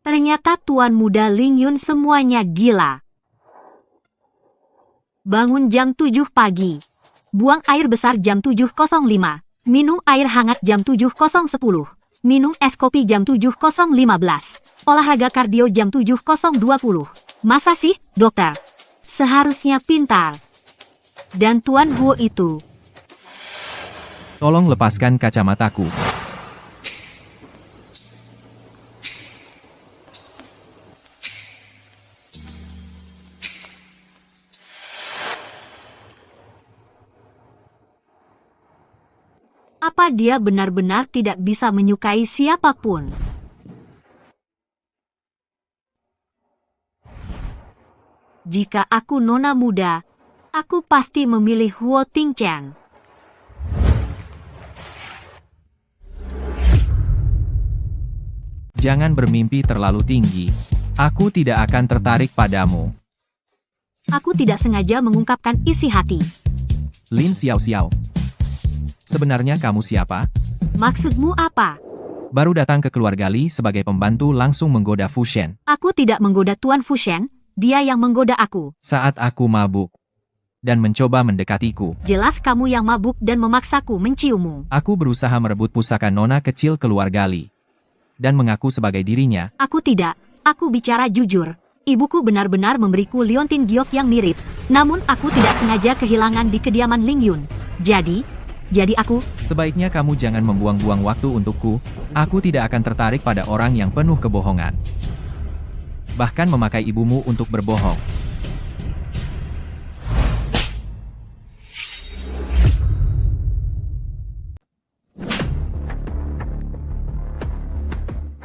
Ternyata Tuan Muda Ling Yun semuanya gila. Bangun jam 7 pagi. Buang air besar jam 7.05. Minum air hangat jam 7.10. Minum es kopi jam 7.015. Olahraga kardio jam 7.020. Masa sih, dokter? Seharusnya pintar. Dan Tuan Huo itu... Tolong lepaskan kacamataku. Apa dia benar-benar tidak bisa menyukai siapapun? Jika aku nona muda, aku pasti memilih Huo Tingchen. Jangan bermimpi terlalu tinggi. Aku tidak akan tertarik padamu. Aku tidak sengaja mengungkapkan isi hati. Lin Xiao Xiao. Sebenarnya kamu siapa? Maksudmu apa? Baru datang ke keluarga Li sebagai pembantu langsung menggoda Fu Shen. Aku tidak menggoda Tuan Fu Shen, dia yang menggoda aku. Saat aku mabuk dan mencoba mendekatiku. Jelas kamu yang mabuk dan memaksaku menciummu. Aku berusaha merebut pusaka nona kecil keluarga Li dan mengaku sebagai dirinya. Aku tidak. Aku bicara jujur. Ibuku benar-benar memberiku liontin giok yang mirip. Namun aku tidak sengaja kehilangan di kediaman Ling Yun. Jadi aku... Sebaiknya kamu jangan membuang-buang waktu untukku. Aku tidak akan tertarik pada orang yang penuh kebohongan. Bahkan memakai ibumu untuk berbohong.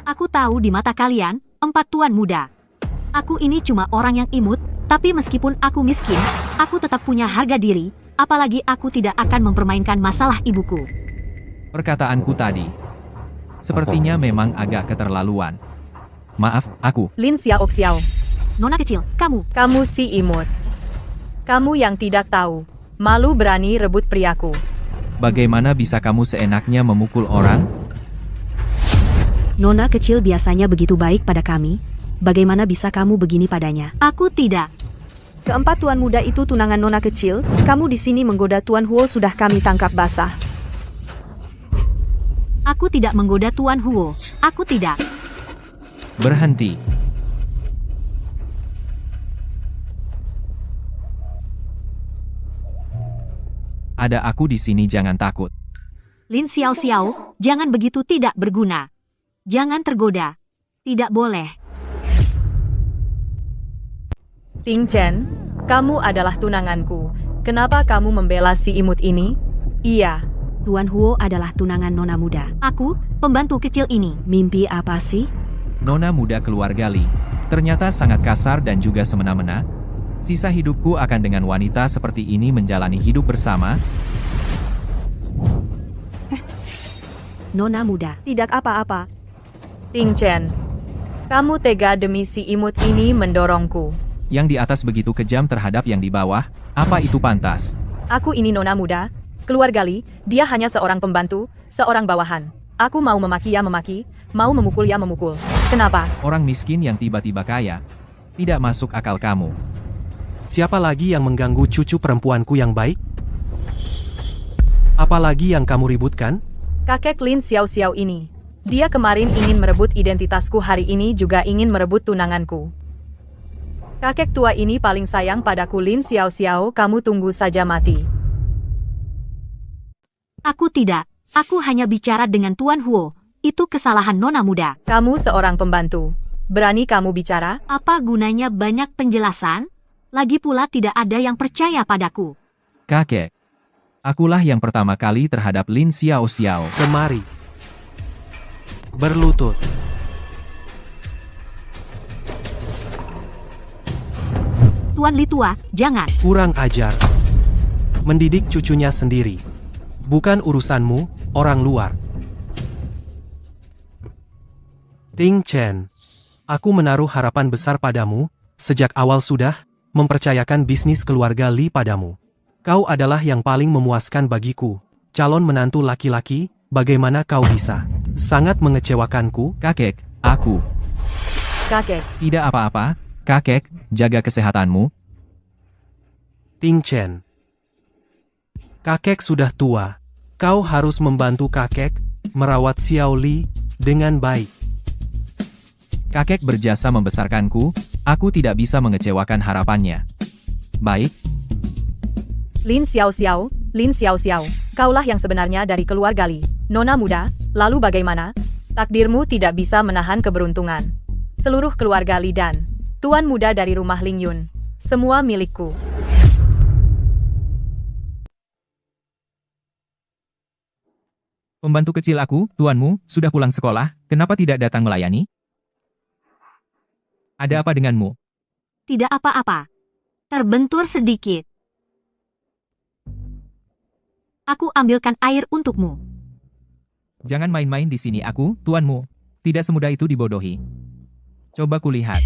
Aku tahu di mata kalian, 4 tuan muda. Aku ini cuma orang yang imut, tapi meskipun aku miskin, aku tetap punya harga diri. Apalagi aku tidak akan mempermainkan masalah ibuku. Perkataanku tadi sepertinya memang agak keterlaluan. Maaf, aku. Lin Xiao Xiao. Nona kecil, kamu. Kamu si imut. Kamu yang tidak tahu. Malu berani rebut priaku. Bagaimana bisa kamu seenaknya memukul orang? Nona kecil biasanya begitu baik pada kami. Bagaimana bisa kamu begini padanya? Aku tidak. Keempat tuan muda itu tunangan nona kecil. Kamu di sini menggoda Tuan Huo sudah kami tangkap basah. Aku tidak menggoda Tuan Huo. Aku tidak. Berhenti. Ada aku di sini, jangan takut. Lin Xiao Xiao, jangan begitu tidak berguna. Jangan tergoda. Tidak boleh. Ting Chen, kamu adalah tunanganku. Kenapa kamu membela si imut ini? Iya. Tuan Huo adalah tunangan nona muda. Aku, pembantu kecil ini. Mimpi apa sih? Nona muda keluarga Li ternyata sangat kasar dan juga semena-mena. Sisa hidupku akan dengan wanita seperti ini menjalani hidup bersama. Nona muda. Tidak apa-apa. Ting Chen, kamu tega demi si imut ini mendorongku. Yang di atas begitu kejam terhadap yang di bawah, apa itu pantas? Aku ini nona muda, keluarga Li, dia hanya seorang pembantu, seorang bawahan. Aku mau memaki ya memaki, mau memukul ya memukul. Kenapa? Orang miskin yang tiba-tiba kaya. Tidak masuk akal kamu. Siapa lagi yang mengganggu cucu perempuanku yang baik? Apalagi yang kamu ributkan? Kakek Lin Xiao Xiao ini. Dia kemarin ingin merebut identitasku, hari ini juga ingin merebut tunanganku. Kakek tua ini paling sayang padaku. Lin Xiao Xiao, kamu tunggu saja mati. Aku tidak. Aku hanya bicara dengan Tuan Huo. Itu kesalahan nona muda. Kamu seorang pembantu. Berani kamu bicara? Apa gunanya banyak penjelasan? Lagi pula tidak ada yang percaya padaku. Kakek. Akulah yang pertama kali terhadap Lin Xiao Xiao. Kemari. Berlutut. Tuan Li tua, jangan. Kurang ajar. Mendidik cucunya sendiri. Bukan urusanmu, orang luar. Ting Chen. Aku menaruh harapan besar padamu, sejak awal sudah, mempercayakan bisnis keluarga Li padamu. Kau adalah yang paling memuaskan bagiku. Calon menantu laki-laki, bagaimana kau bisa? Sangat mengecewakanku. Kakek, aku. Kakek, Tidak apa-apa, kakek, jaga kesehatanmu. Ting Chen. Kakek sudah tua. Kau harus membantu kakek, merawat Xiao Li, dengan baik. Kakek berjasa membesarkanku, aku tidak bisa mengecewakan harapannya. Baik, Lin Xiao Xiao, Lin Xiao Xiao, kaulah yang sebenarnya dari keluarga Li. Nona muda, lalu bagaimana? Takdirmu tidak bisa menahan keberuntungan. Seluruh keluarga Li dan tuan muda dari rumah Ling Yun, semua milikku. pembantu kecil aku, tuanmu, sudah pulang sekolah, kenapa tidak datang melayani? Ada apa denganmu? Tidak apa-apa. Terbentur sedikit. Aku ambilkan air untukmu. Jangan main-main di sini aku, tuanmu. Tidak semudah itu dibodohi. Coba kulihat.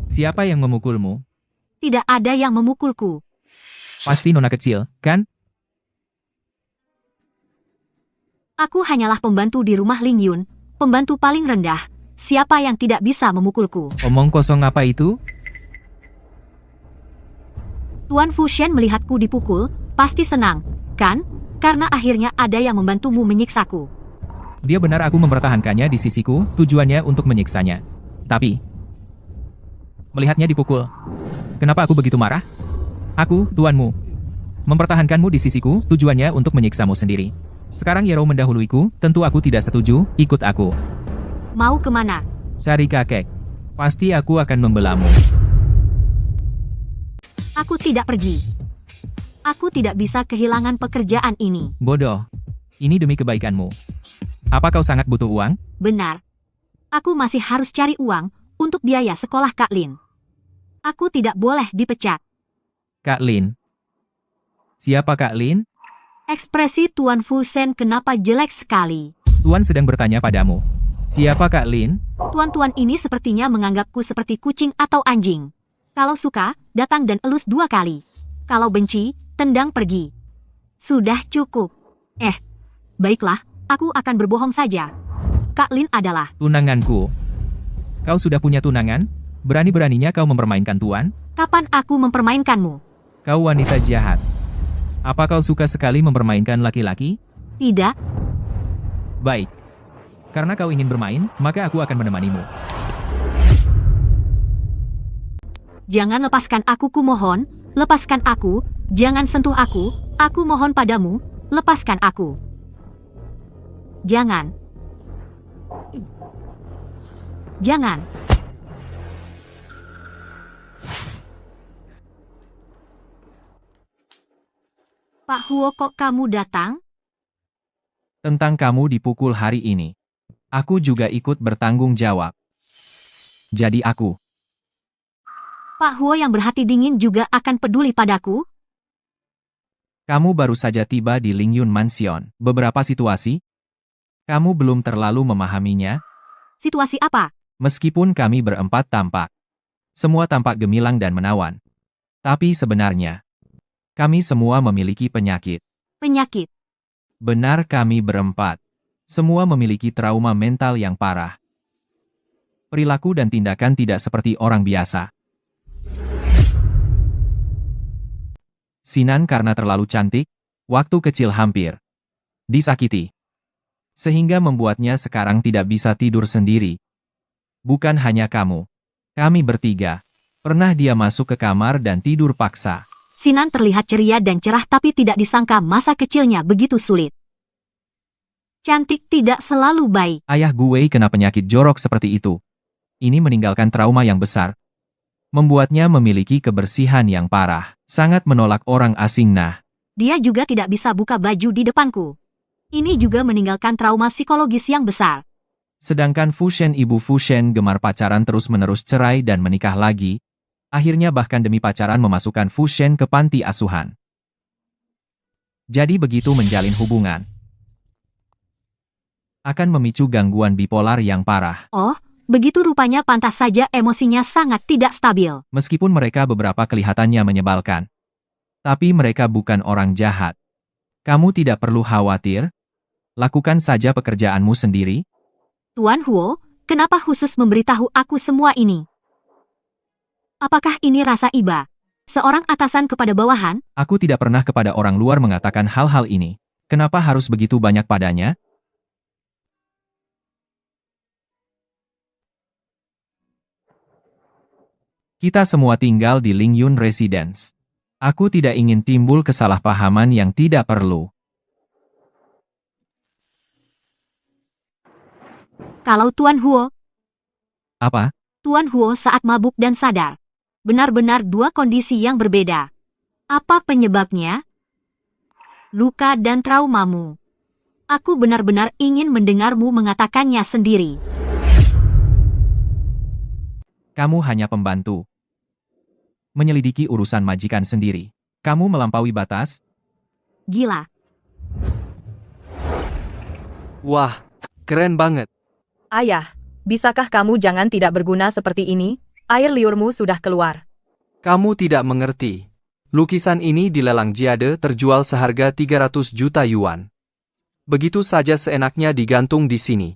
Siapa yang memukulmu? Tidak ada yang memukulku. Pasti nona kecil, kan? Aku hanyalah pembantu di rumah Ling Yun, pembantu paling rendah. Siapa yang tidak bisa memukulku? Omong kosong apa itu? Tuan Fushen melihatku dipukul, pasti senang, kan? Karena akhirnya ada yang membantumu menyiksaku. Dia benar, aku mempertahankannya di sisiku, tujuannya untuk menyiksanya. Tapi, melihatnya dipukul. Kenapa aku begitu marah? Aku, tuanmu. Mempertahankanmu di sisiku, tujuannya untuk menyiksamu sendiri. Sekarang Yero mendahuluiku, tentu aku tidak setuju, ikut aku. Mau kemana? Cari kakek. Pasti aku akan membelamu. Aku tidak pergi. Aku tidak bisa kehilangan pekerjaan ini. Bodoh. Ini demi kebaikanmu. Apa kau sangat butuh uang? Benar. Aku masih harus cari uang untuk biaya sekolah Kak Lin. Aku tidak boleh dipecat. Kak Lin. Siapa Kak Lin? Ekspresi Tuan Fusen kenapa jelek sekali? Tuan sedang bertanya padamu. Siapa Kak Lin? Tuan-tuan ini sepertinya menganggapku seperti kucing atau anjing. Kalau suka, datang dan elus 2 kali. Kalau benci, tendang pergi. Sudah cukup. Baiklah, aku akan berbohong saja. Kak Lin adalah Tunanganku. Kau sudah punya tunangan? Berani-beraninya kau mempermainkan Tuan? kapan aku mempermainkanmu? Kau wanita jahat. Apa kau suka sekali mempermainkan laki-laki? Tidak, Baik. Karena kau ingin bermain, maka aku akan menemanimu. jangan lepaskan aku kumohon. Lepaskan aku, jangan sentuh aku mohon padamu, lepaskan aku. Jangan. Jangan. Pak Huo, kok kamu datang? Tentang kamu dipukul hari ini. Aku juga ikut bertanggung jawab. Jadi aku. Pak Huo yang berhati dingin juga akan peduli padaku? Kamu baru saja tiba di Lingyun Mansion. Beberapa situasi? Kamu belum terlalu memahaminya? Situasi apa? Meskipun kami berempat tampak. Semua tampak gemilang dan menawan. Tapi sebenarnya, kami semua memiliki penyakit. Penyakit. Benar, kami berempat. Semua memiliki trauma mental yang parah. Perilaku dan tindakan tidak seperti orang biasa. Sinan karena terlalu cantik, waktu kecil hampir disakiti. Sehingga membuatnya sekarang tidak bisa tidur sendiri. Bukan hanya kamu. Kami bertiga. Pernah dia masuk ke kamar dan tidur paksa. Sinan terlihat ceria dan cerah tapi tidak disangka masa kecilnya begitu sulit. Cantik tidak selalu baik. Ayah gue kena penyakit jorok seperti itu. Ini meninggalkan trauma yang besar. Membuatnya memiliki kebersihan yang parah. Sangat menolak orang asing. Nah, Dia juga tidak bisa buka baju di depanku. Ini juga meninggalkan trauma psikologis yang besar. sedangkan Fushen ibu Fushen gemar pacaran terus-menerus cerai dan menikah lagi. Akhirnya bahkan demi pacaran memasukkan Fushen ke panti asuhan. Jadi begitu menjalin hubungan akan memicu gangguan bipolar yang parah. Oh, begitu rupanya pantas saja emosinya sangat tidak stabil. Meskipun mereka beberapa kelihatannya menyebalkan. Tapi mereka bukan orang jahat. Kamu tidak perlu khawatir. Lakukan saja pekerjaanmu sendiri. Tuan Huo, kenapa khusus memberitahu aku semua ini? Apakah ini rasa iba? Seorang atasan kepada bawahan? Aku tidak pernah kepada orang luar mengatakan hal-hal ini. Kenapa harus begitu banyak padanya? Kita semua tinggal di Lingyun Residence. Aku tidak ingin timbul kesalahpahaman yang tidak perlu. Kalau Tuan Huo, Apa? Tuan Huo saat mabuk dan sadar. Benar-benar dua kondisi yang berbeda. Apa penyebabnya? Luka dan traumamu. Aku benar-benar ingin mendengarmu mengatakannya sendiri. Kamu hanya pembantu. Menyelidiki urusan majikan sendiri. Kamu melampaui batas? Gila. Wah, keren banget. Ayah, bisakah kamu jangan tidak berguna seperti ini? Air liurmu sudah keluar. Kamu tidak mengerti. Lukisan ini dilelang Jade terjual seharga 300 juta yuan. Begitu saja seenaknya digantung di sini.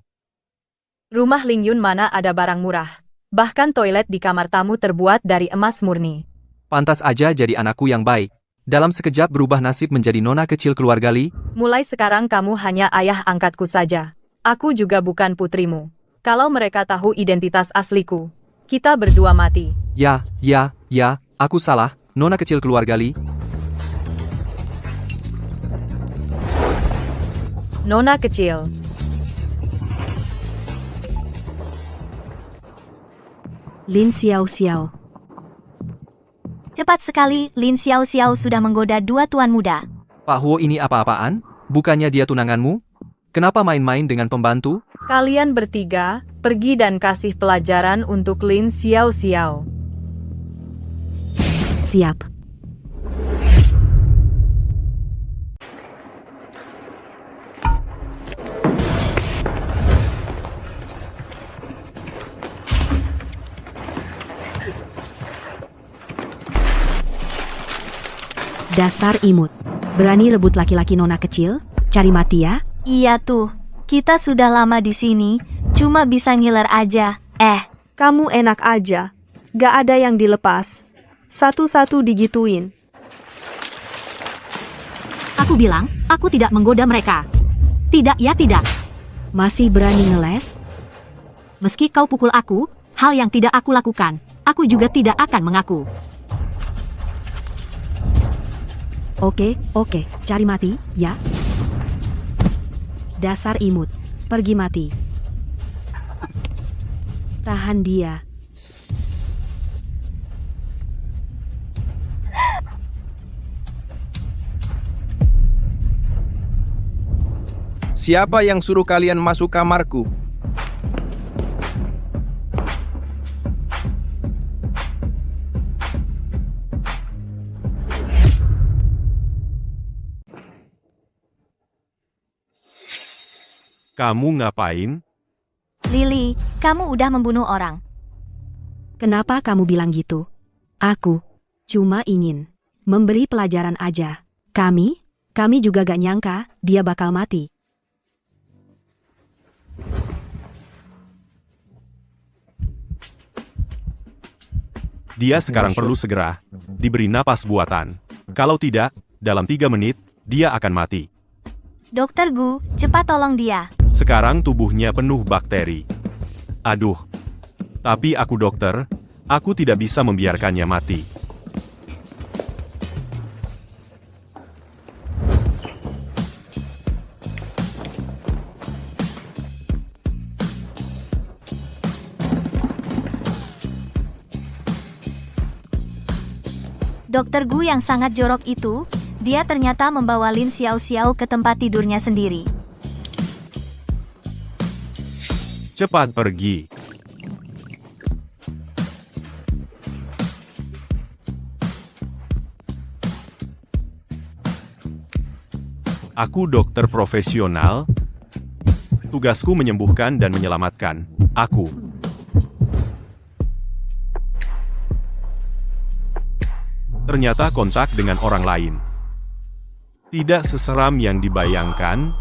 Rumah Lingyun mana ada barang murah. Bahkan toilet di kamar tamu terbuat dari emas murni. Pantas aja jadi anakku yang baik. Dalam sekejap berubah nasib menjadi nona kecil keluarga Li. Mulai sekarang kamu hanya ayah angkatku saja. Aku juga bukan putrimu. Kalau mereka tahu identitas asliku, kita berdua mati. Ya, aku salah, nona kecil keluarga Li. Nona kecil. Lin Xiao Xiao. Cepat sekali, Lin Xiao Xiao sudah menggoda dua tuan muda. Pak Huo ini apa-apaan? Bukannya dia tunanganmu? Kenapa main-main dengan pembantu? Kalian bertiga, pergi dan kasih pelajaran untuk Lin Xiao Xiao. Siap. Dasar imut. Berani rebut laki-laki nona kecil? Cari mati ya? Iya tuh, kita sudah lama di sini, cuma bisa ngiler aja. Kamu enak aja. Gak ada yang dilepas. Satu-satu digituin. Aku bilang, aku tidak menggoda mereka. Tidak ya tidak. Masih berani ngeles? Meski kau pukul aku, hal yang tidak aku lakukan, aku juga tidak akan mengaku. Oke, cari mati, ya. Dasar imut, pergi mati. Tahan dia. Siapa yang suruh kalian masuk kamarku? Kamu ngapain? Lily, kamu udah membunuh orang. Kenapa kamu bilang gitu? Aku cuma ingin memberi pelajaran aja. Kami juga gak nyangka dia bakal mati. Dia sekarang perlu segera diberi napas buatan. Kalau tidak, dalam 3 menit, dia akan mati. Dokter Gu, cepat tolong dia. Sekarang tubuhnya penuh bakteri. Aduh. Tapi aku dokter, aku tidak bisa membiarkannya mati. Dokter Gu yang sangat jorok itu, dia ternyata membawa Lin Xiao ke tempat tidurnya sendiri. Cepat pergi. Aku dokter profesional. Tugasku menyembuhkan dan menyelamatkan. Aku. Ternyata kontak dengan orang lain. Tidak seseram yang dibayangkan.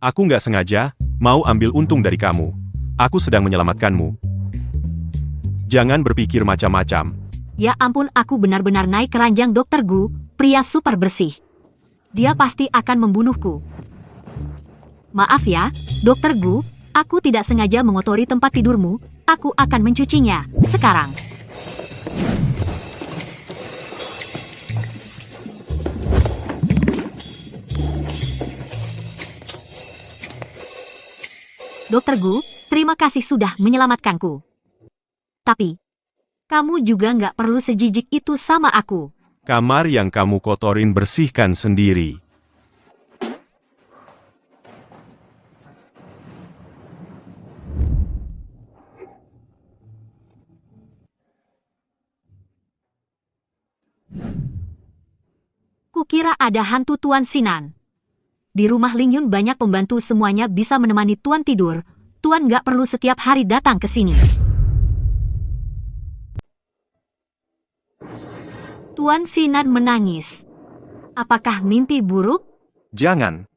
Aku nggak sengaja mau ambil untung dari kamu. Aku sedang menyelamatkanmu. Jangan berpikir macam-macam. Ya ampun, aku benar-benar naik keranjang Dokter Gu, pria super bersih. Dia pasti akan membunuhku. Maaf ya, Dokter Gu, aku tidak sengaja mengotori tempat tidurmu. Aku akan mencucinya sekarang. Dokter Gu, terima kasih sudah menyelamatkanku. Tapi, kamu juga nggak perlu sejijik itu sama aku. Kamar yang kamu kotorin bersihkan sendiri. Kukira ada hantu Tuan Sinan. Di rumah Ling Yun banyak pembantu, semuanya bisa menemani Tuan tidur. Tuan nggak perlu setiap hari datang ke sini. Tuan Sinan menangis. Apakah mimpi buruk? Jangan.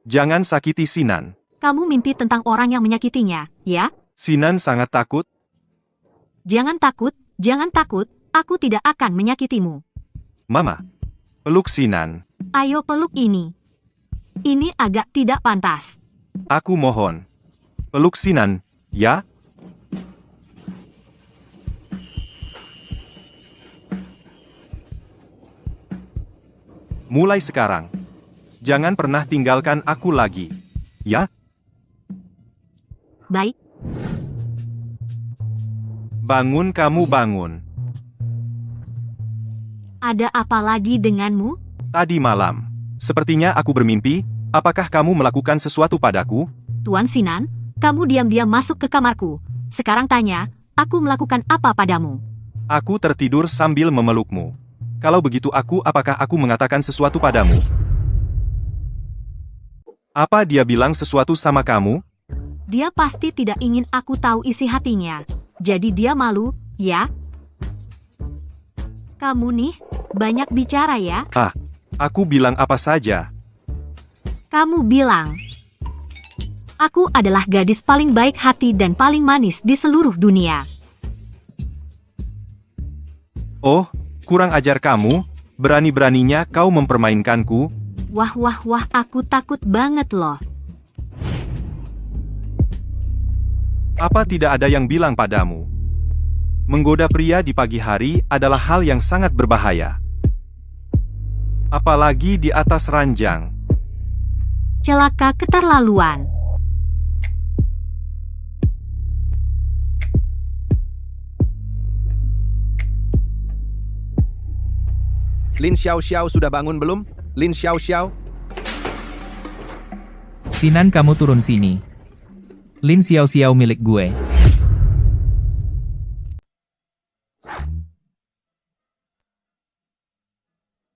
Jangan sakiti Sinan. Kamu mimpi tentang orang yang menyakitinya, ya? Sinan sangat takut. Jangan takut, aku tidak akan menyakitimu. Mama, peluk Sinan. Ayo peluk ini. Ini agak tidak pantas. Aku mohon. Peluk Sinan, ya? Mulai sekarang, jangan pernah tinggalkan aku lagi, ya? Baik. Bangun, kamu bangun. Ada apa lagi denganmu? Tadi malam, sepertinya aku bermimpi. Apakah kamu melakukan sesuatu padaku? Tuan Sinan, kamu diam-diam masuk ke kamarku. Sekarang tanya, aku melakukan apa padamu? Aku tertidur sambil memelukmu. Kalau begitu apakah aku mengatakan sesuatu padamu? Apa dia bilang sesuatu sama kamu? Dia pasti tidak ingin aku tahu isi hatinya. Jadi dia malu, ya? Kamu nih, banyak bicara ya? Aku bilang apa saja. Kamu bilang, aku adalah gadis paling baik hati dan paling manis di seluruh dunia. Oh, kurang ajar kamu. Berani-beraninya kau mempermainkanku. Wah, aku takut banget loh. Apa tidak ada yang bilang padamu? Menggoda pria di pagi hari adalah hal yang sangat berbahaya. Apalagi di atas ranjang. Celaka keterlaluan. Lin Xiao sudah bangun belum? Lin Xiao. Sinan, kamu turun sini. Lin Xiao milik gue.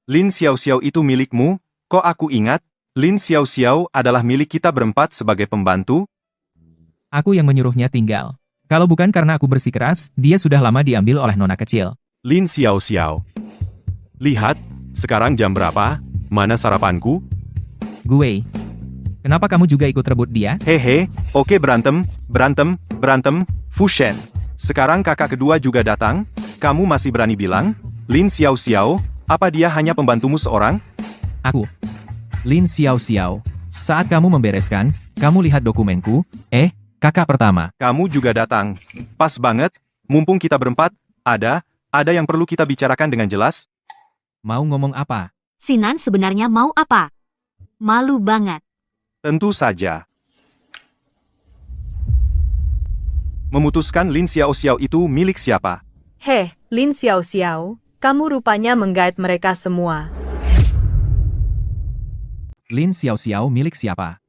Lin Xiaoxiao itu milikmu? Kok aku ingat? Lin Xiaoxiao adalah milik kita berempat sebagai pembantu? Aku yang menyuruhnya tinggal. Kalau bukan karena aku bersikeras, dia sudah lama diambil oleh nona kecil. Lin Xiaoxiao. Lihat, sekarang jam berapa? Mana sarapanku? Gue. Kenapa kamu juga ikut rebut dia? Hehe, oke berantem. Fu Shen. Sekarang kakak kedua juga datang? Kamu masih berani bilang? Lin Xiaoxiao, apa dia hanya pembantumu seorang? Aku. Lin Xiaoxiao. Saat kamu membereskan, kamu lihat dokumenku. Kakak pertama. Kamu juga datang. Pas banget. Mumpung kita berempat, ada yang perlu kita bicarakan dengan jelas. Mau ngomong apa? Sinan sebenarnya mau apa? Malu banget. Tentu saja. Memutuskan Lin Xiaoxiao itu milik siapa? Lin Xiaoxiao, kamu rupanya menggait mereka semua. Lin Xiaoxiao milik siapa?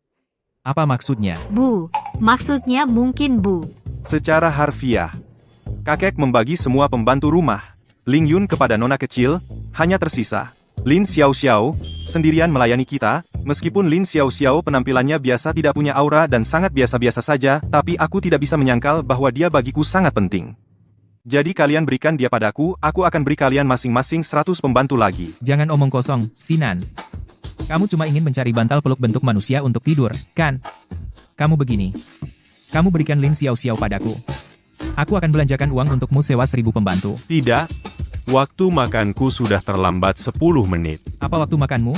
Apa maksudnya? Bu, maksudnya mungkin Bu. Secara harfiah, kakek membagi semua pembantu rumah, Ling Yun kepada nona kecil, hanya tersisa Lin Xiaoxiao, sendirian melayani kita. Meskipun Lin Xiaoxiao penampilannya biasa, tidak punya aura dan sangat biasa-biasa saja, tapi aku tidak bisa menyangkal bahwa dia bagiku sangat penting. Jadi kalian berikan dia padaku, aku akan beri kalian masing-masing 100 pembantu lagi. Jangan omong kosong, Sinan. Kamu cuma ingin mencari bantal peluk bentuk manusia untuk tidur, kan? Kamu begini. Kamu berikan Lin Xiaoxiao padaku. Aku akan belanjakan uang untukmu sewa 1000 pembantu. Tidak. Waktu makanku sudah terlambat 10 menit. Apa waktu makanmu?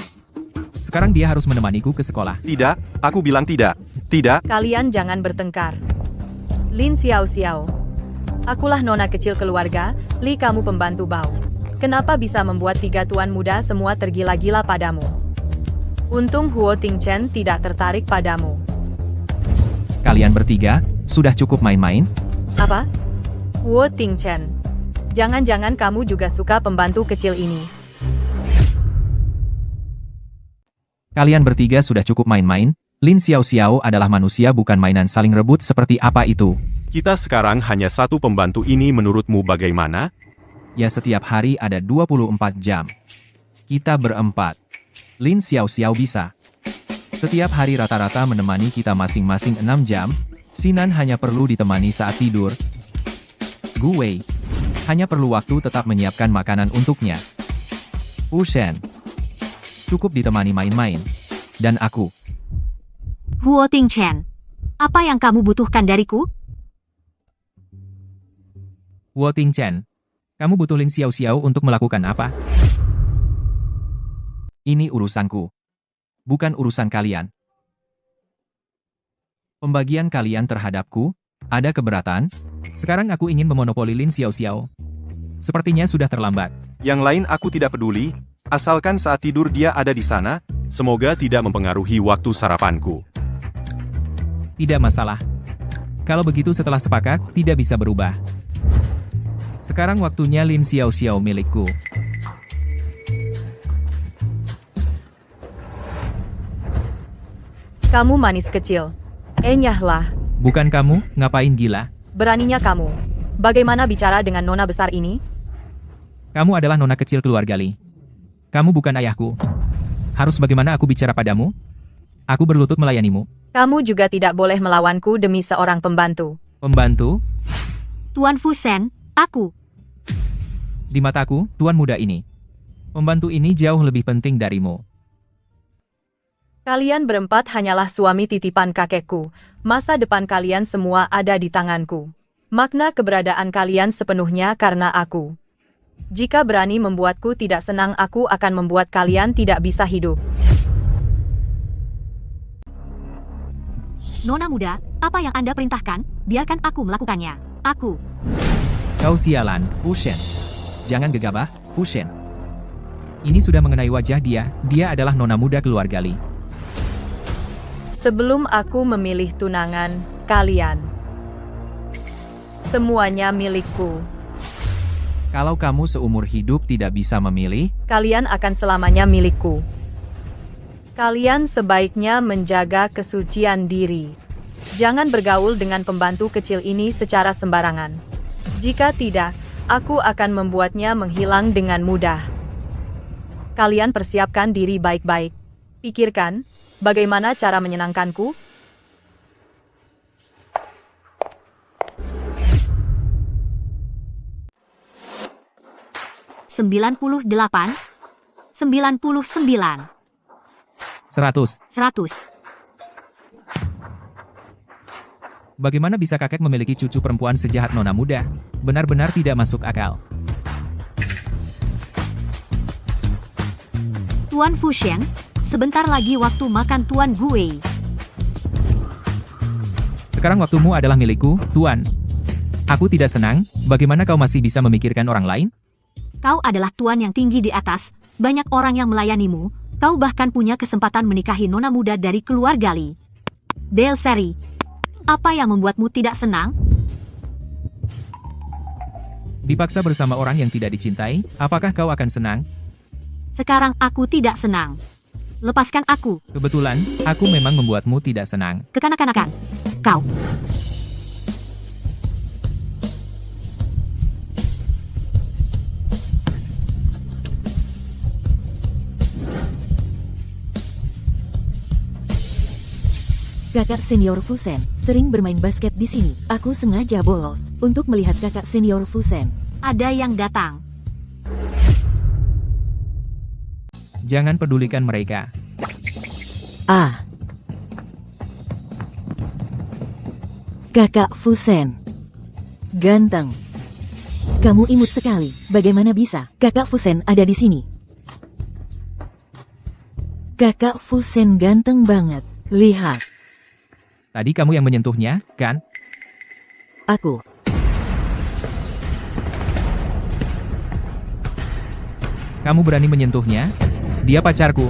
Sekarang dia harus menemaniku ke sekolah. Tidak, aku bilang tidak. Tidak. Kalian jangan bertengkar. Lin Xiaoxiao. Akulah nona kecil keluarga, Li kamu pembantu Bao. Kenapa bisa membuat 3 tuan muda semua tergila-gila padamu? Untung Huo Tingchen tidak tertarik padamu. Kalian bertiga, sudah cukup main-main? Apa? Huo Tingchen. Jangan-jangan kamu juga suka pembantu kecil ini. Kalian bertiga sudah cukup main-main? Lin Xiaoxiao adalah manusia, bukan mainan saling rebut seperti apa itu. Kita sekarang hanya 1 pembantu, ini menurutmu bagaimana? Ya, setiap hari ada 24 jam. Kita berempat. Lin Xiaoxiao bisa. Setiap hari rata-rata menemani kita masing-masing 6 jam. Sinan hanya perlu ditemani saat tidur. Gue hanya perlu waktu tetap menyiapkan makanan untuknya. Fu Shen cukup ditemani main-main. Dan aku. Huo Tingchen, apa yang kamu butuhkan dariku? Huo Tingchen, kamu butuh Lin Xiaoxiao untuk melakukan apa? Ini urusanku. Bukan urusan kalian. Pembagian kalian terhadapku, ada keberatan? Sekarang aku ingin memonopoli Lin Xiaoxiao. Sepertinya sudah terlambat. Yang lain aku tidak peduli, asalkan saat tidur dia ada di sana. Semoga tidak mempengaruhi waktu sarapanku. Tidak masalah. Kalau begitu setelah sepakat, tidak bisa berubah. Sekarang waktunya Lin Xiaoxiao milikku. Kamu manis kecil. Nyahlah. Bukan kamu, ngapain gila? Beraninya kamu. Bagaimana bicara dengan nona besar ini? Kamu adalah nona kecil keluarga Li. Kamu bukan ayahku. Harus bagaimana aku bicara padamu? Aku berlutut melayanimu. Kamu juga tidak boleh melawanku demi seorang pembantu. Pembantu? Tuan Fu Shen, aku. Di mataku, tuan muda ini. Pembantu ini jauh lebih penting darimu. Kalian berempat hanyalah suami titipan kakekku. Masa depan kalian semua ada di tanganku. Makna keberadaan kalian sepenuhnya karena aku. Jika berani membuatku tidak senang, aku akan membuat kalian tidak bisa hidup. Nona muda, apa yang Anda perintahkan? Biarkan aku melakukannya. Aku. Kau sialan, Fu Shen. Jangan gegabah, Fu Shen. Ini sudah mengenai wajah dia adalah nona muda keluarga Li. Sebelum aku memilih tunangan, kalian. Semuanya milikku. Kalau kamu seumur hidup tidak bisa memilih, Kalian akan selamanya milikku. Kalian sebaiknya menjaga kesucian diri. Jangan bergaul dengan pembantu kecil ini secara sembarangan. Jika tidak, aku akan membuatnya menghilang dengan mudah. Kalian persiapkan diri baik-baik. Pikirkan, bagaimana cara menyenangkanku? Sembilan puluh delapan, 99, 100. 100. Bagaimana bisa kakek memiliki cucu perempuan sejahat nona muda? Benar-benar tidak masuk akal. Tuan Fusion, sebentar lagi waktu makan Tuan Gue. Sekarang waktumu adalah milikku, Tuan. Aku tidak senang, bagaimana kau masih bisa memikirkan orang lain? Kau adalah tuan yang tinggi di atas, banyak orang yang melayanimu, kau bahkan punya kesempatan menikahi nona muda dari keluarga Lee. Dale Seri, apa yang membuatmu tidak senang? Dipaksa bersama orang yang tidak dicintai, apakah kau akan senang? Sekarang aku tidak senang. Lepaskan aku. Kebetulan, aku memang membuatmu tidak senang. Kekanak-kanakan. Kau. Kakak senior Fusen sering bermain basket di sini. Aku sengaja bolos untuk melihat kakak senior Fusen. Ada yang datang. Jangan pedulikan mereka. Ah. Kakak Fusen. Ganteng. Kamu imut sekali. Bagaimana bisa kakak Fusen ada di sini? Kakak Fusen ganteng banget. Lihat. Tadi kamu yang menyentuhnya, kan? Aku. Kamu berani menyentuhnya? Dia pacarku.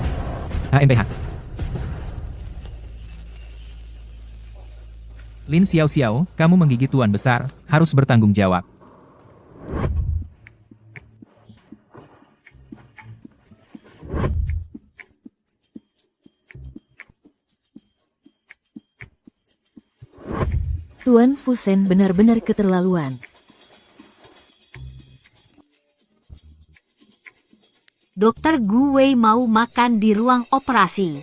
HMPH. Lin Xiao Xiao, kamu menggigit tuan besar, harus bertanggung jawab. Tuan Fusen benar-benar keterlaluan. Dokter Gue mau makan di ruang operasi.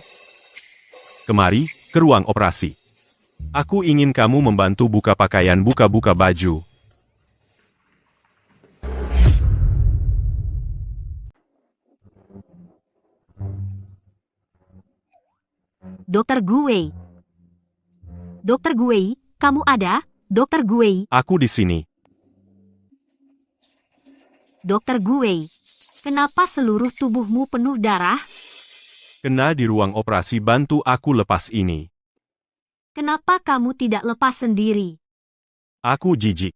Kemari, ke ruang operasi. Aku ingin kamu membantu buka pakaian, buka-buka baju. Dokter Gue. Dokter Gue, kamu ada? Dokter Gue. Aku di sini. Dokter Gue. Kenapa seluruh tubuhmu penuh darah? Kena di ruang operasi, bantu aku lepas ini. Kenapa kamu tidak lepas sendiri? Aku jijik.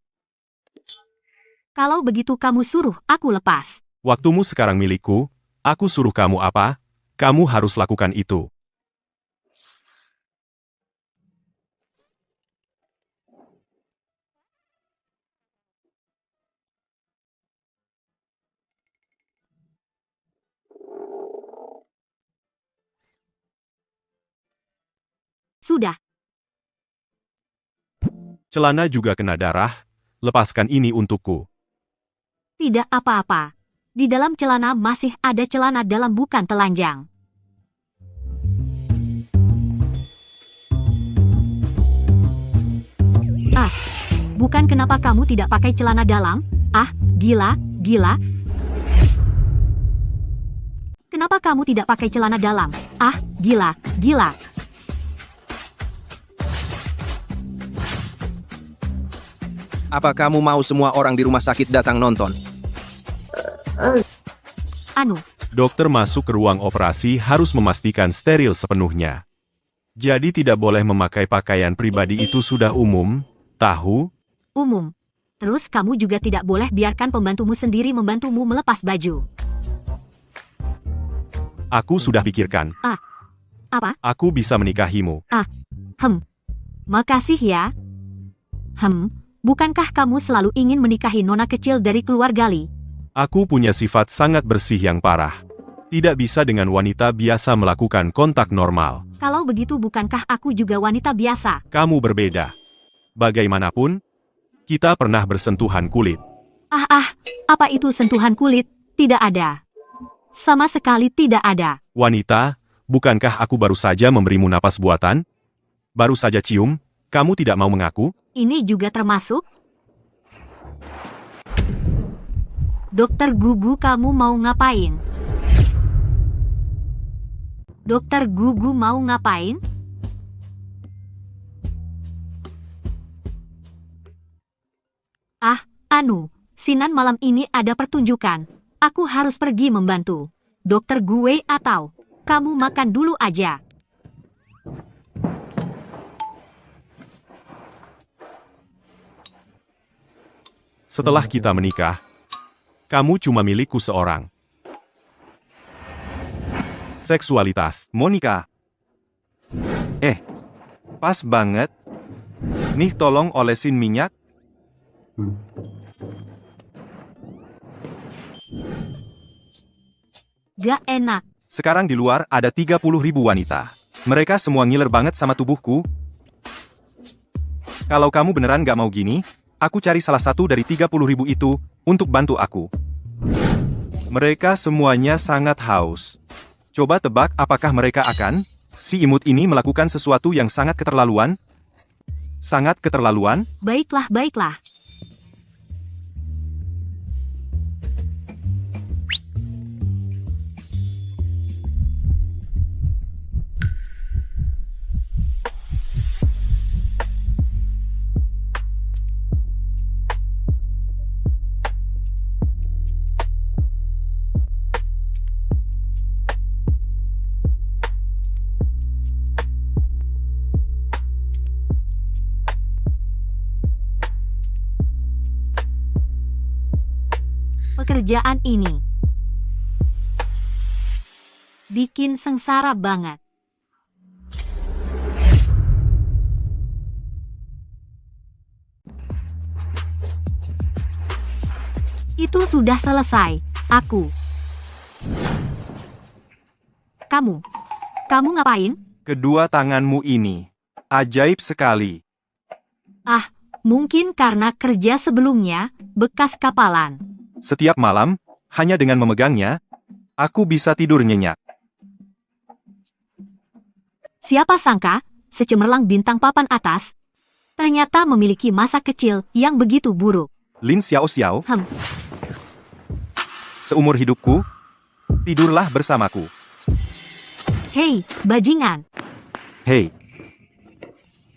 Kalau begitu kamu suruh aku lepas. Waktumu sekarang milikku, aku suruh kamu apa? Kamu harus lakukan itu. Sudah. Celana juga kena darah, lepaskan ini untukku. Tidak apa-apa. Di dalam celana masih ada celana dalam, bukan telanjang. Ah, bukan, kenapa kamu tidak pakai celana dalam? Ah, gila, gila. Kenapa kamu tidak pakai celana dalam? Ah, gila, gila. Apa kamu mau semua orang di rumah sakit datang nonton? Anu, Dokter masuk ke ruang operasi harus memastikan steril sepenuhnya. Jadi tidak boleh memakai pakaian pribadi, itu sudah umum, tahu? umum. Terus kamu juga tidak boleh biarkan pembantumu sendiri membantumu melepas baju. Aku sudah pikirkan. Apa? Aku bisa menikahimu. Makasih ya. Bukankah kamu selalu ingin menikahi nona kecil dari keluarga Lee? Aku punya sifat sangat bersih yang parah. Tidak bisa dengan wanita biasa melakukan kontak normal. Kalau begitu bukankah aku juga wanita biasa? Kamu berbeda. Bagaimanapun, kita pernah bersentuhan kulit. Apa itu sentuhan kulit? Tidak ada. Sama sekali tidak ada. Wanita, bukankah aku baru saja memberimu napas buatan? Baru saja cium, kamu tidak mau mengaku? Ini juga termasuk? Dokter Gugu, kamu mau ngapain? Dokter Gugu mau ngapain? Sinan malam ini ada pertunjukan. Aku harus pergi membantu. Dokter gue atau kamu makan dulu aja. Setelah kita menikah, kamu cuma milikku seorang. Seksualitas. Monica. Pas banget. Nih tolong olesin minyak. Gak enak. Sekarang di luar ada 30.000 wanita. Mereka semua ngiler banget sama tubuhku. Kalau kamu beneran gak mau gini, aku cari salah satu dari 30.000 itu untuk bantu aku. Mereka semuanya sangat haus. Coba tebak apakah mereka akan, si imut ini melakukan sesuatu yang sangat keterlaluan? Sangat keterlaluan? Baiklah, baiklah. Pekerjaan ini bikin sengsara banget. Itu sudah selesai. Kamu ngapain? Kedua tanganmu ini ajaib sekali. Mungkin karena kerja sebelumnya bekas kapalan. Setiap malam, hanya dengan memegangnya, aku bisa tidur nyenyak. Siapa sangka, secemerlang bintang papan atas, ternyata memiliki masa kecil yang begitu buruk. Lin Xiao Xiao, seumur hidupku, tidurlah bersamaku. Hei, bajingan. Hei,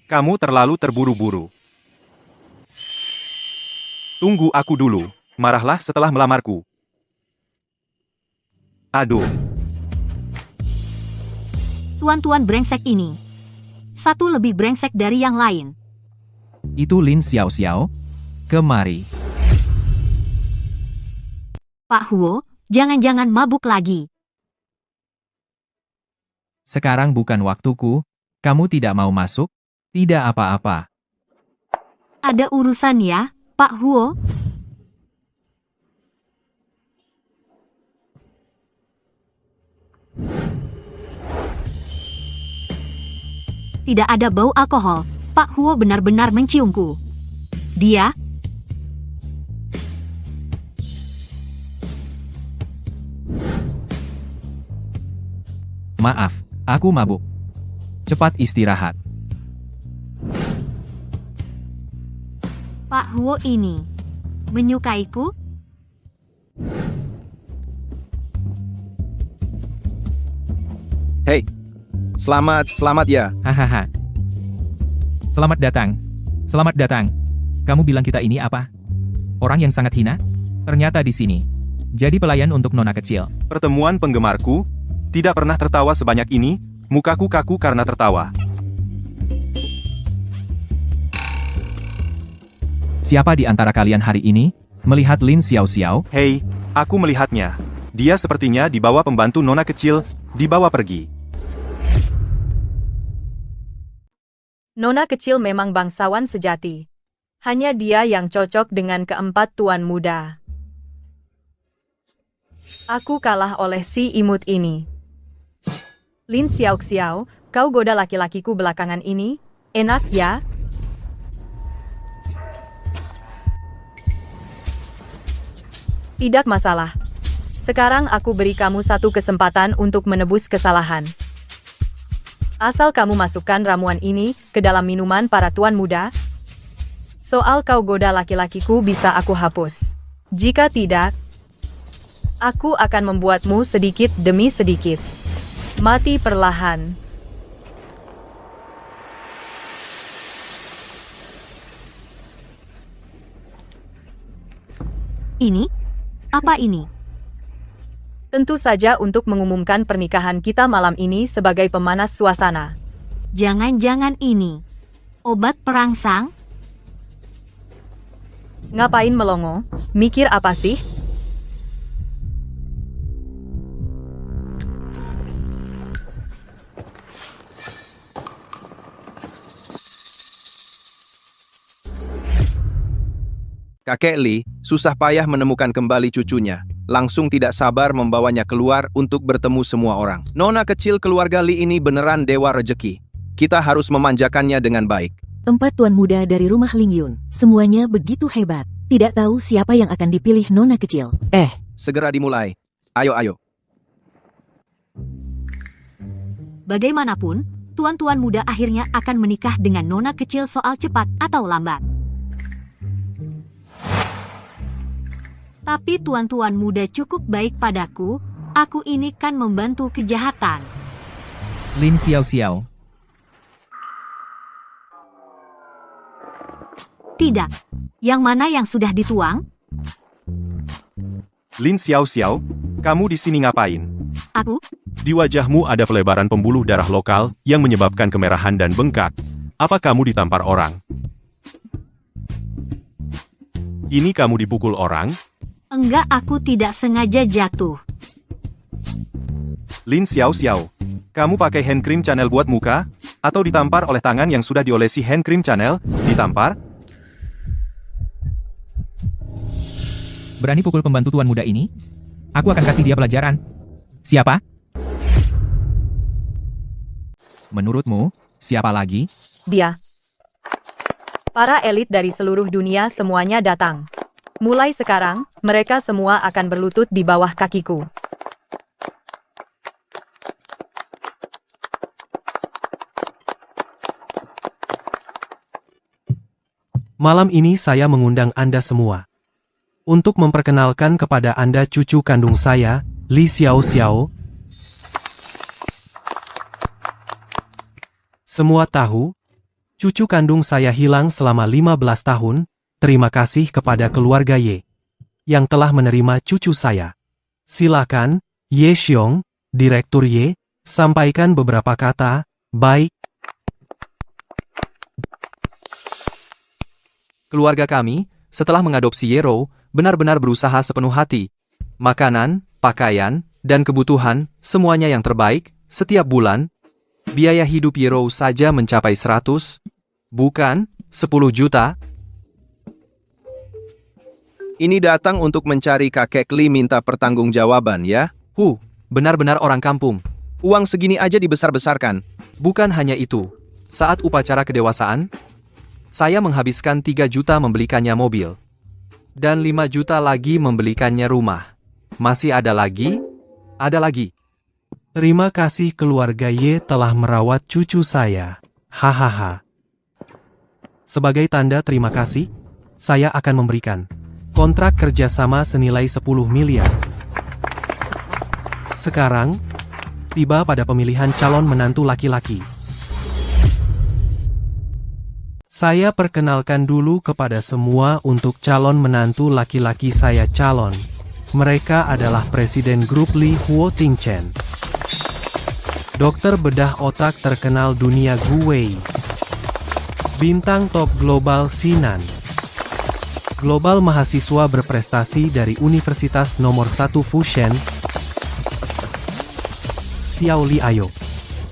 kamu terlalu terburu-buru. Tunggu aku dulu. Marahlah setelah melamarku. Aduh. Tuan-tuan brengsek ini. Satu lebih brengsek dari yang lain. Itu Lin Xiao Xiao. Kemari. Pak Huo, jangan-jangan mabuk lagi. Sekarang bukan waktuku. Kamu tidak mau masuk? Tidak apa-apa. Ada urusan ya, Pak Huo? Tidak ada bau alkohol. Pak Huo benar-benar menciumku. Dia Maaf, aku mabuk. Cepat istirahat. Pak Huo ini menyukaiku? Hei, selamat ya. Hahaha. Selamat datang. Selamat datang. Kamu bilang kita ini apa? Orang yang sangat hina? Ternyata di sini. Jadi pelayan untuk nona kecil. Pertemuan penggemarku, tidak pernah tertawa sebanyak ini, mukaku kaku karena tertawa. Siapa di antara kalian hari ini melihat Lin Xiao Xiao? Hei, aku melihatnya. Dia sepertinya dibawa pembantu nona kecil, dibawa pergi. Nona kecil memang bangsawan sejati. Hanya dia yang cocok dengan keempat tuan muda. Aku kalah oleh si imut ini. Lin Xiao Xiao, kau goda laki-lakiku belakangan ini? Enak ya? Tidak masalah. Sekarang aku beri kamu satu kesempatan untuk menebus kesalahan. Asal kamu masukkan ramuan ini ke dalam minuman para tuan muda, soal kau goda laki-lakiku bisa aku hapus. Jika tidak, aku akan membuatmu sedikit demi sedikit mati perlahan. Ini? Apa ini? Tentu saja untuk mengumumkan pernikahan kita malam ini sebagai pemanas suasana. Jangan-jangan ini obat perangsang? Ngapain melongo? Mikir apa sih? Kakek Li susah payah menemukan kembali cucunya. Langsung tidak sabar membawanya keluar untuk bertemu semua orang. Nona kecil keluarga Li ini beneran dewa rejeki. Kita harus memanjakannya dengan baik. 4 tuan muda dari rumah Lingyun. Semuanya begitu hebat. Tidak tahu siapa yang akan dipilih nona kecil. Segera dimulai. Ayo. Bagaimanapun, tuan-tuan muda akhirnya akan menikah dengan nona kecil soal cepat atau lambat. Tapi tuan-tuan muda cukup baik padaku, aku ini kan membantu kejahatan. Lin Xiao. Tidak. Yang mana yang sudah dituang? Lin Xiao, kamu di sini ngapain? Aku? Di wajahmu ada pelebaran pembuluh darah lokal yang menyebabkan kemerahan dan bengkak. Apa kamu ditampar orang? Ini kamu dipukul orang? Enggak, aku tidak sengaja jatuh. Lin Xiao, kamu pakai hand cream Chanel buat muka? Atau ditampar oleh tangan yang sudah diolesi hand cream Chanel? Ditampar? Berani pukul pembantu tuan muda ini? Aku akan kasih dia pelajaran. Siapa? Menurutmu, siapa lagi? Dia. Para elit dari seluruh dunia semuanya datang. Mulai sekarang, mereka semua akan berlutut di bawah kakiku. Malam ini saya mengundang Anda semua untuk memperkenalkan kepada Anda cucu kandung saya, Li Xiao. Semua tahu, cucu kandung saya hilang selama 15 tahun. Terima kasih kepada keluarga Ye yang telah menerima cucu saya. Silakan, Ye Xiong, Direktur Ye, sampaikan beberapa kata. Baik. Keluarga kami, setelah mengadopsi Yero, benar-benar berusaha sepenuh hati. Makanan, pakaian, dan kebutuhan, semuanya yang terbaik, setiap bulan. Biaya hidup Yero saja mencapai 100, bukan 10 juta. Ini datang untuk mencari kakek Li minta pertanggungjawaban ya. Benar-benar orang kampung. Uang segini aja dibesar-besarkan. Bukan hanya itu. Saat upacara kedewasaan, saya menghabiskan 3 juta membelikannya mobil. Dan 5 juta lagi membelikannya rumah. Masih ada lagi? Ada lagi. Terima kasih keluarga Ye telah merawat cucu saya. Hahaha. Sebagai tanda terima kasih, saya akan memberikan kontrak kerjasama senilai 10 miliar. Sekarang, tiba pada pemilihan calon menantu laki-laki. Saya perkenalkan dulu kepada semua untuk calon menantu laki-laki saya calon. Mereka adalah Presiden Grup Li Huo Tingchen, dokter bedah otak terkenal dunia Gu Wei, bintang top global Sinan, global mahasiswa berprestasi dari Universitas nomor 1 Fushen, Xiao Li. Ayo,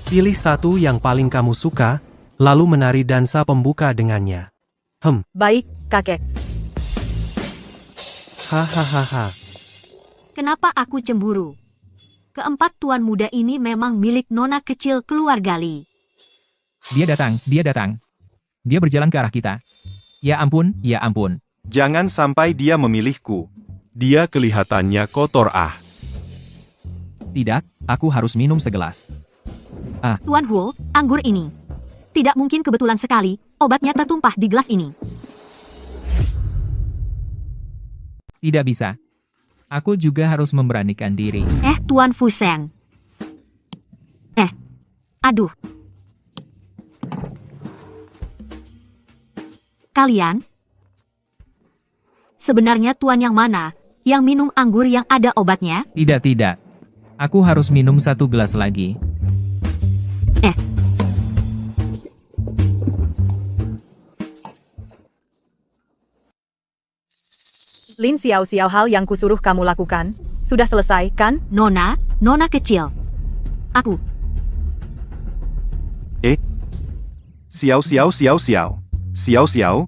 pilih satu yang paling kamu suka, lalu menari dansa pembuka dengannya. Baik, kakek. Hahaha. Kenapa aku cemburu? Keempat tuan muda ini memang milik nona kecil keluarga Li. Dia datang. Dia berjalan ke arah kita. Ya ampun. Jangan sampai dia memilihku. Dia kelihatannya kotor. Tidak, aku harus minum segelas. Tuan Huo, anggur ini. Tidak mungkin kebetulan sekali, obatnya tertumpah di gelas ini. Tidak bisa. Aku juga harus memberanikan diri. Tuan Fusen. Aduh. Kalian? Sebenarnya tuan yang mana? Yang minum anggur yang ada obatnya? Tidak. Aku harus minum 1 gelas lagi. Lin Xiao, hal yang kusuruh kamu lakukan, sudah selesai, kan? Nona kecil. Aku. Xiao.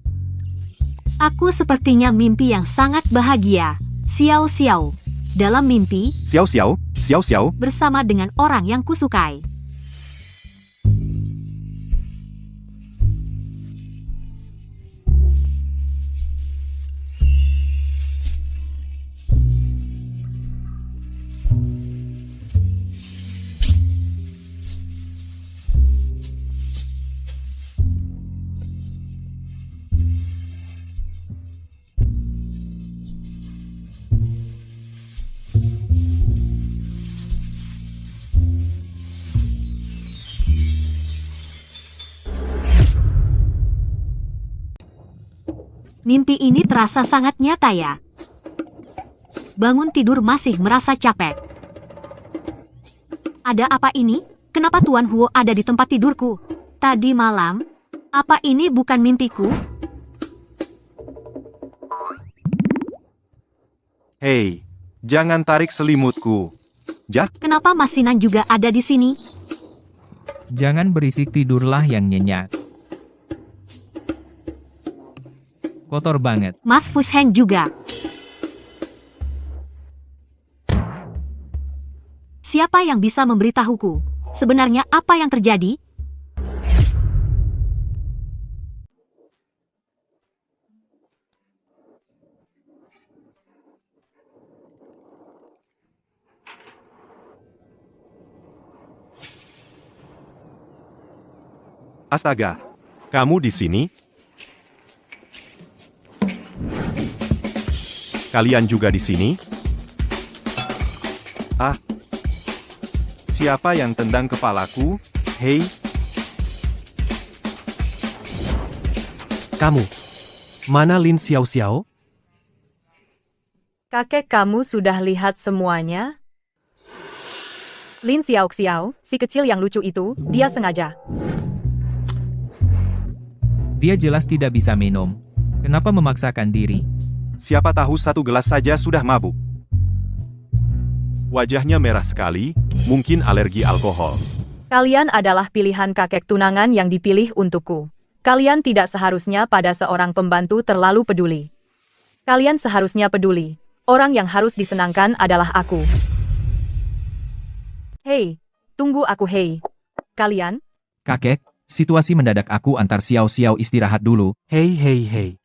Aku sepertinya mimpi yang sangat bahagia. Xiao. Dalam mimpi, Xiao. bersama dengan orang yang kusukai. Mimpi ini terasa sangat nyata ya. Bangun tidur masih merasa capek. Ada apa ini? Kenapa Tuan Huo ada di tempat tidurku? Tadi malam? Apa ini bukan mimpiku? Hei, jangan tarik selimutku. Kenapa Masinan juga ada di sini? Jangan berisik, tidurlah yang nyenyak. Kotor banget. Mas Fusheng juga. Siapa yang bisa memberitahuku? Sebenarnya apa yang terjadi? Astaga, kamu di sini? Kalian juga di sini? Siapa yang tendang kepalaku? Hei, Kamu. Mana Lin Xiao? Kakek kamu sudah lihat semuanya? Lin Xiao, si kecil yang lucu itu, dia sengaja. Dia jelas tidak bisa minum. Kenapa memaksakan diri? siapa tahu 1 gelas saja sudah mabuk. Wajahnya merah sekali, mungkin alergi alkohol. Kalian adalah pilihan kakek tunangan yang dipilih untukku. Kalian tidak seharusnya pada seorang pembantu terlalu peduli. Kalian seharusnya peduli. Orang yang harus disenangkan adalah aku. Hei, tunggu aku hei. Kalian? Kakek, situasi mendadak, aku antar Xiao istirahat dulu. Hei.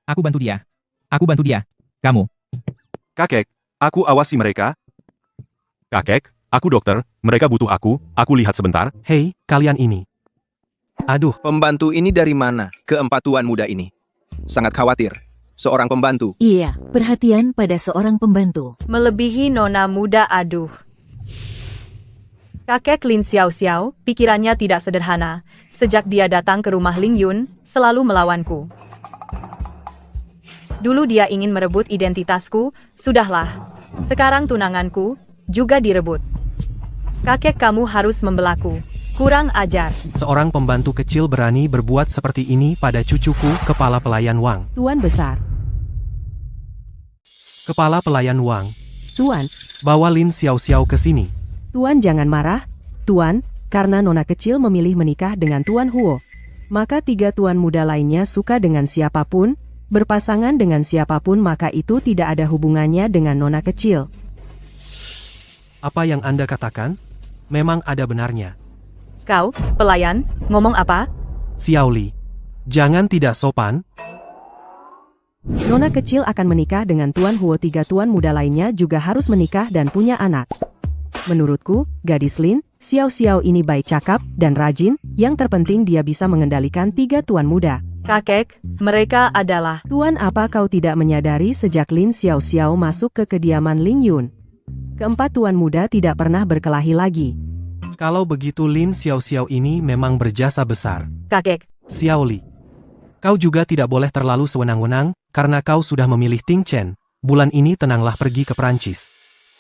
Aku bantu dia. Kamu. Kakek, aku awasi mereka. Kakek, aku dokter, mereka butuh aku lihat sebentar. Hei, kalian ini. Aduh. Pembantu ini dari mana? Keempat tuan muda ini. Sangat khawatir. Seorang pembantu. Iya, perhatian pada seorang pembantu. Melebihi nona muda, aduh. Kakek Lin Xiao, pikirannya tidak sederhana. Sejak dia datang ke rumah Ling Yun, selalu melawanku. Dulu dia ingin merebut identitasku, sudahlah. Sekarang tunanganku, juga direbut. Kakek kamu harus membelaku. Kurang ajar. Seorang pembantu kecil berani berbuat seperti ini pada cucuku, kepala pelayan Wang. Tuan besar. Kepala pelayan Wang. Tuan. Bawa Lin Xiao ke sini. Tuan jangan marah. Tuan, karena nona kecil memilih menikah dengan Tuan Huo. Maka 3 tuan muda lainnya suka dengan siapapun, berpasangan dengan siapapun, maka itu tidak ada hubungannya dengan nona kecil. Apa yang Anda katakan? Memang ada benarnya. Kau, pelayan, ngomong apa? Xiao Li, jangan tidak sopan. Nona kecil akan menikah dengan Tuan Huo, 3 tuan muda lainnya juga harus menikah dan punya anak. Menurutku, gadis Lin Xiao ini baik cakap dan rajin, yang terpenting dia bisa mengendalikan 3 tuan muda. Kakek, mereka adalah... Tuan, apa kau tidak menyadari sejak Lin Xiao masuk ke kediaman Ling Yun? Keempat tuan muda tidak pernah berkelahi lagi. Kalau begitu Lin Xiao ini memang berjasa besar. Kakek, Xiao Li, kau juga tidak boleh terlalu sewenang-wenang, karena kau sudah memilih Ting Chen. Bulan ini tenanglah pergi ke Prancis.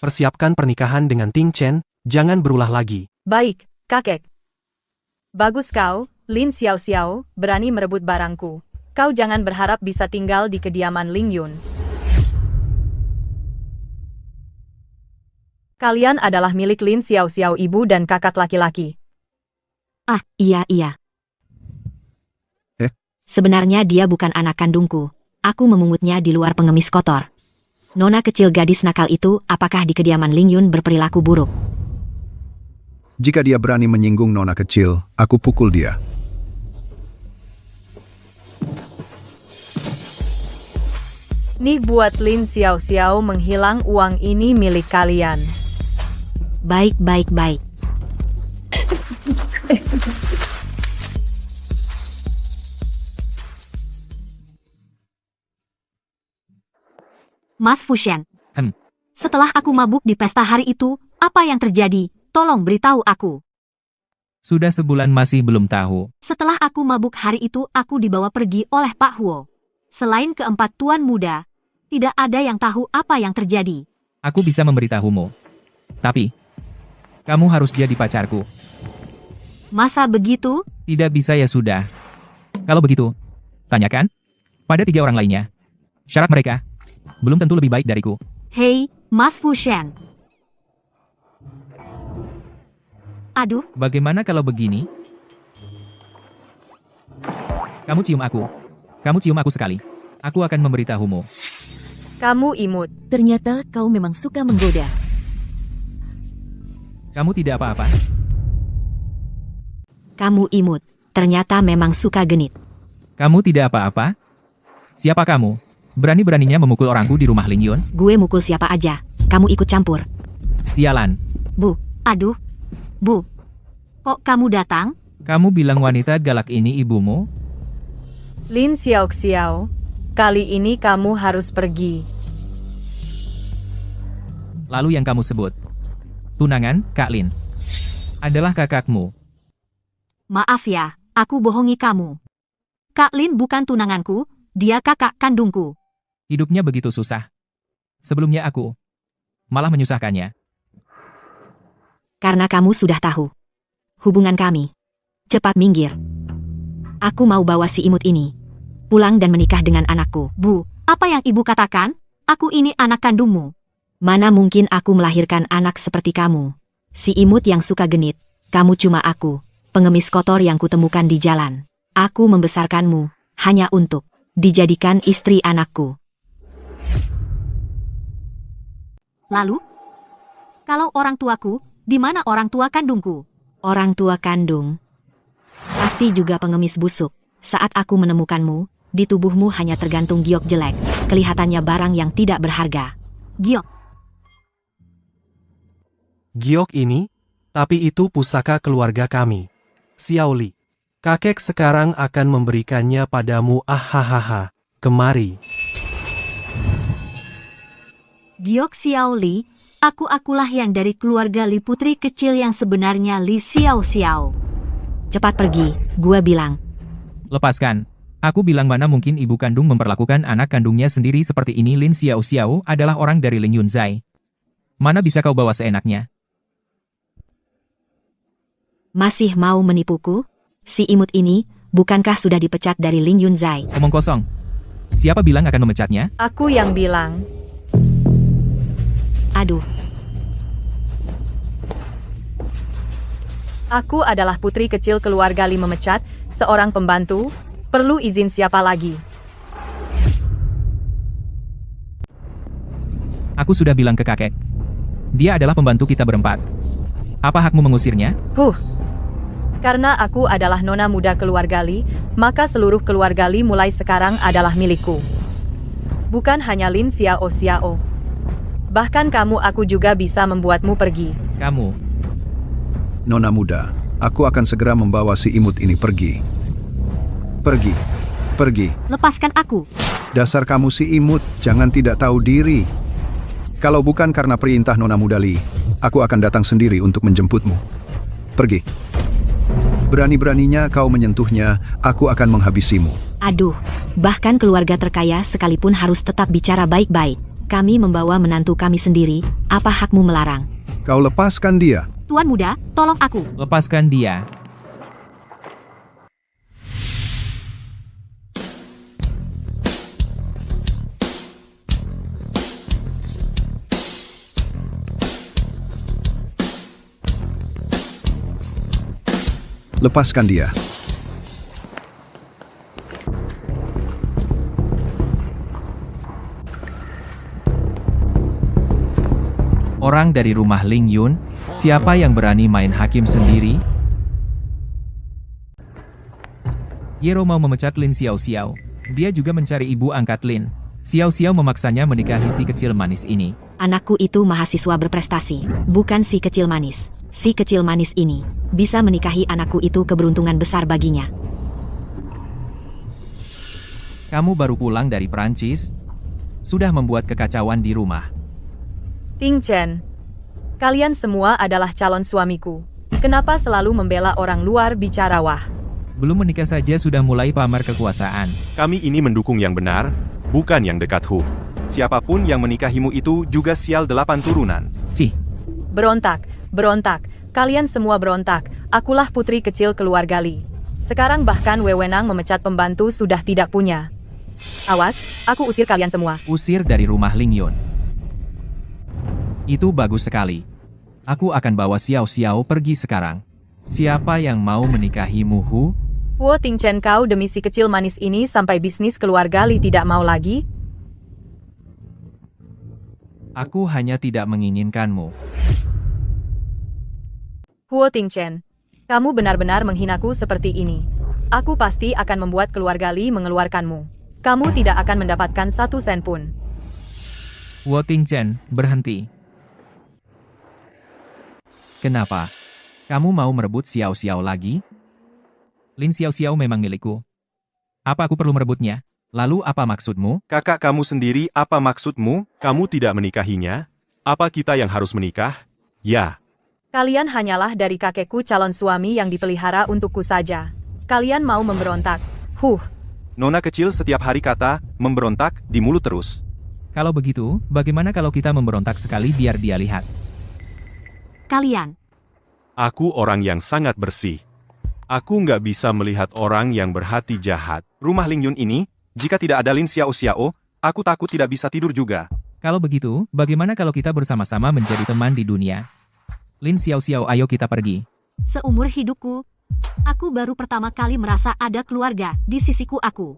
Persiapkan pernikahan dengan Ting Chen, jangan berulah lagi. baik, kakek. Bagus kau, Lin Xiao, berani merebut barangku. Kau jangan berharap bisa tinggal di kediaman Ling Yun. Kalian adalah milik Lin Xiao ibu dan kakak laki-laki. Ah, iya. Eh? Sebenarnya dia bukan anak kandungku. Aku memungutnya di luar pengemis kotor. Nona kecil gadis nakal itu, apakah di kediaman Ling Yun berperilaku buruk? Jika dia berani menyinggung nona kecil, aku pukul dia. Nih buat Lin Xiao menghilang uang ini milik kalian. Baik. Mas Fushen. Setelah aku mabuk di pesta hari itu, apa yang terjadi? Tolong beritahu aku. Sudah sebulan masih belum tahu. Setelah aku mabuk hari itu, aku dibawa pergi oleh Pak Huo. Selain keempat tuan muda, tidak ada yang tahu apa yang terjadi. Aku bisa memberitahumu. Tapi, kamu harus jadi pacarku. Masa begitu? Tidak bisa ya sudah. Kalau begitu, tanyakan pada 3 orang lainnya. Syarat mereka belum tentu lebih baik dariku. Hei, Mas Fushen. Aduh. Bagaimana kalau begini? Kamu cium aku. Kamu cium aku sekali. Aku akan memberitahumu. Kamu imut. Ternyata kau memang suka menggoda. Kamu tidak apa-apa. Kamu imut. Ternyata memang suka genit. Kamu tidak apa-apa? Siapa kamu? Berani-beraninya memukul orangku di rumah Ling Yun? Gue mukul siapa aja. Kamu ikut campur. Sialan. Bu, aduh. Bu, kok kamu datang? Kamu bilang wanita galak ini ibumu? Lin Xiao, kali ini kamu harus pergi. Lalu yang kamu sebut tunangan, Kak Lin, adalah kakakmu. Maaf ya, aku bohongi kamu. Kak Lin bukan tunanganku, dia kakak kandungku. Hidupnya begitu susah. Sebelumnya aku malah menyusahkannya. Karena kamu sudah tahu hubungan kami. Cepat minggir. Aku mau bawa si imut ini pulang dan menikah dengan anakku. Bu, apa yang ibu katakan? Aku ini anak kandungmu. Mana mungkin aku melahirkan anak seperti kamu. Si imut yang suka genit. Kamu cuma aku, pengemis kotor yang kutemukan di jalan. Aku membesarkanmu hanya untuk dijadikan istri anakku. Lalu, kalau orang tuaku, di mana orang tua kandungku? Orang tua kandung pasti juga pengemis busuk. Saat aku menemukanmu, di tubuhmu hanya tergantung giok jelek. Kelihatannya barang yang tidak berharga. Giok. Giok ini? Tapi itu pusaka keluarga kami. Xiao Li, kakek sekarang akan memberikannya padamu. Ahahaha, kemari. Giok Xiao Li, akulah yang dari keluarga Li, putri kecil yang sebenarnya Li Xiao. Cepat pergi, gua bilang. Lepaskan. Aku bilang mana mungkin ibu kandung memperlakukan anak kandungnya sendiri seperti ini. Lin Xiao adalah orang dari Ling Yunzai. Mana bisa kau bawa seenaknya? Masih mau menipuku? Si imut ini, bukankah sudah dipecat dari Ling Yunzai? Omong kosong. Siapa bilang akan memecatnya? Aku yang bilang. Aduh. Aku adalah putri kecil keluarga Li, memecat seorang pembantu. Perlu izin siapa lagi? Aku sudah bilang ke kakek. Dia adalah pembantu kita berempat. Apa hakmu mengusirnya? Karena aku adalah nona muda keluarga Li, maka seluruh keluarga Li mulai sekarang adalah milikku. Bukan hanya Lin Xiao. Bahkan aku juga bisa membuatmu pergi. Kamu, Nona muda, aku akan segera membawa si imut ini pergi. Pergi. Pergi. Lepaskan aku. Dasar kamu si imut, jangan tidak tahu diri. Kalau bukan karena perintah Nona muda Li, aku akan datang sendiri untuk menjemputmu. Pergi. Berani-beraninya kau menyentuhnya, aku akan menghabisimu. Aduh, bahkan keluarga terkaya sekalipun harus tetap bicara baik-baik. Kami membawa menantu kami sendiri, apa hakmu melarang? Kau lepaskan dia. Tuan muda, tolong aku. lepaskan dia. Lepaskan dia. Orang dari rumah Ling Yun, siapa yang berani main hakim sendiri? Yero mau memecat Lin Xiao Xiao. Dia juga mencari ibu angkat Lin. Xiao Xiao memaksanya menikahi si kecil manis ini. Anakku itu mahasiswa berprestasi, bukan si kecil manis. Si kecil manis ini bisa menikahi anakku itu keberuntungan besar baginya. Kamu baru pulang dari Perancis? Sudah membuat kekacauan di rumah. Ting Chen, kalian semua adalah calon suamiku. Kenapa selalu membela orang luar bicara wah? Belum menikah saja sudah mulai pamer kekuasaan. Kami ini mendukung yang benar, bukan yang dekat Hu. Siapapun yang menikahimu itu juga sial 8 turunan. Cih, Berontak, berontak, kalian semua berontak. Akulah putri kecil keluarga Li. Sekarang bahkan wewenang memecat pembantu sudah tidak punya. Awas, aku usir kalian semua. usir dari rumah Ling Yun. Itu bagus sekali. Aku akan bawa Xiao Xiao pergi sekarang. Siapa yang mau menikahimu, Hu? Wo Ting Chen, kau demi si kecil manis ini sampai bisnis keluarga Li tidak mau lagi? Aku hanya tidak menginginkanmu. Huo Ting Chen, kamu benar-benar menghinaku seperti ini. Aku pasti akan membuat keluarga Li mengeluarkanmu. Kamu tidak akan mendapatkan 1 sen pun. Wo Ting Chen, berhenti. Kenapa? Kamu mau merebut Xiao Xiao lagi? Lin Xiao Xiao memang milikku. Apa aku perlu merebutnya? Lalu apa maksudmu? Kakak kamu sendiri, apa maksudmu? Kamu tidak menikahinya? Apa kita yang harus menikah? Ya. Kalian hanyalah dari kakekku calon suami yang dipelihara untukku saja. Kalian mau memberontak. Nona kecil setiap hari kata, memberontak, di mulut terus. Kalau begitu, bagaimana kalau kita memberontak sekali biar dia lihat? Kalian, Aku orang yang sangat bersih. Aku nggak bisa melihat orang yang berhati jahat. Rumah Ling Yun ini, jika tidak ada Lin Xiao Xiao, aku takut tidak bisa tidur juga. Kalau begitu, bagaimana kalau kita bersama-sama menjadi teman di dunia? Lin Xiao Xiao, ayo kita pergi. seumur hidupku, aku baru pertama kali merasa ada keluarga di sisiku aku.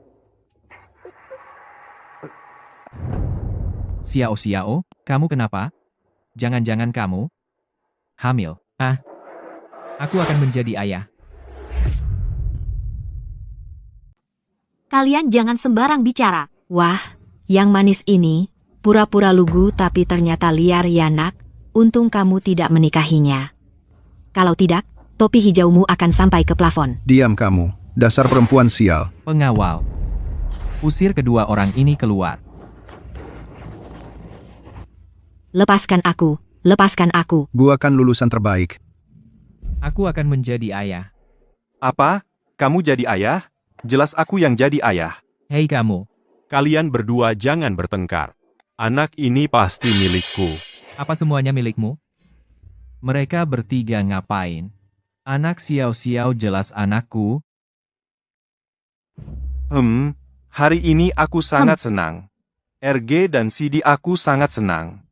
Xiao Xiao, kamu kenapa? Jangan-jangan kamu hamil? Aku akan menjadi ayah. Kalian jangan sembarang bicara. Wah, yang manis ini, pura-pura lugu tapi ternyata liar ya nak. Untung kamu tidak menikahinya. Kalau tidak, topi hijaumu akan sampai ke plafon. Diam kamu, dasar perempuan sial. Pengawal, usir kedua orang ini keluar. Lepaskan aku, lepaskan aku. Gua kan lulusan terbaik. Aku akan menjadi ayah. Apa? Kamu jadi ayah? Jelas aku yang jadi ayah. Hei kamu, Kalian berdua jangan bertengkar. Anak ini pasti milikku. apa semuanya milikmu? Mereka bertiga ngapain? Anak Xiao Xiao jelas anakku. Hari ini aku sangat senang. RG dan CD aku sangat senang.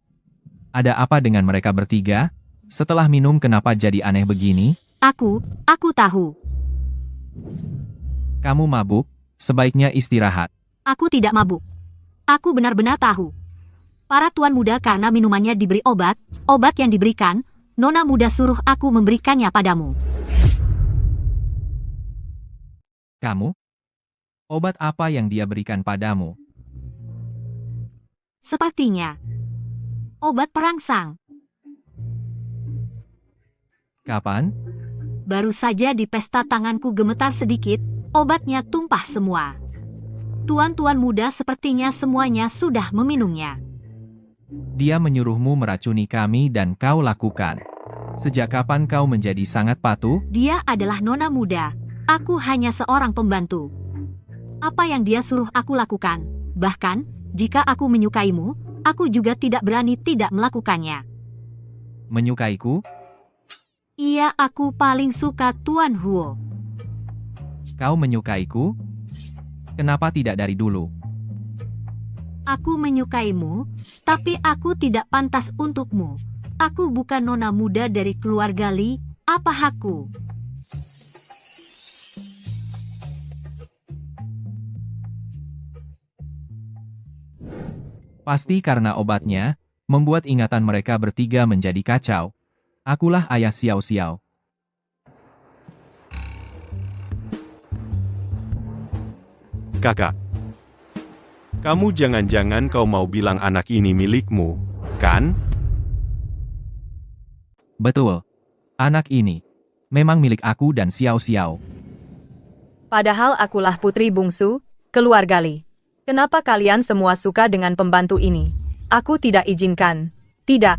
Ada apa dengan mereka bertiga? Setelah minum kenapa jadi aneh begini? Aku tahu. Kamu mabuk, sebaiknya istirahat. Aku tidak mabuk. Aku benar-benar tahu. Para tuan muda karena minumannya diberi obat yang diberikan, Nona muda suruh aku memberikannya padamu. Kamu? Obat apa yang dia berikan padamu? Sepertinya. Obat perangsang. Kapan? Baru saja di pesta tanganku gemetar sedikit, obatnya tumpah semua. Tuan-tuan muda sepertinya semuanya sudah meminumnya. Dia menyuruhmu meracuni kami dan kau lakukan. Sejak kapan kau menjadi sangat patuh? Dia adalah nona muda. Aku hanya seorang pembantu. Apa yang dia suruh aku lakukan? Bahkan, jika aku menyukaimu, aku juga tidak berani tidak melakukannya. Menyukaiku? Iya, aku paling suka Tuan Huo. Kau menyukaiku? Kenapa tidak dari dulu? Aku menyukaimu, tapi aku tidak pantas untukmu. Aku bukan nona muda dari keluarga Li, apa hakku? Pasti karena obatnya, membuat ingatan mereka bertiga menjadi kacau. Akulah ayah Xiao Xiao. Kakak. Kamu jangan-jangan kau mau bilang anak ini milikmu, kan? Betul. Anak ini memang milik aku dan Xiao Xiao. Padahal akulah putri bungsu, keluarga Li. Kenapa kalian semua suka dengan pembantu ini? Aku tidak izinkan. Tidak.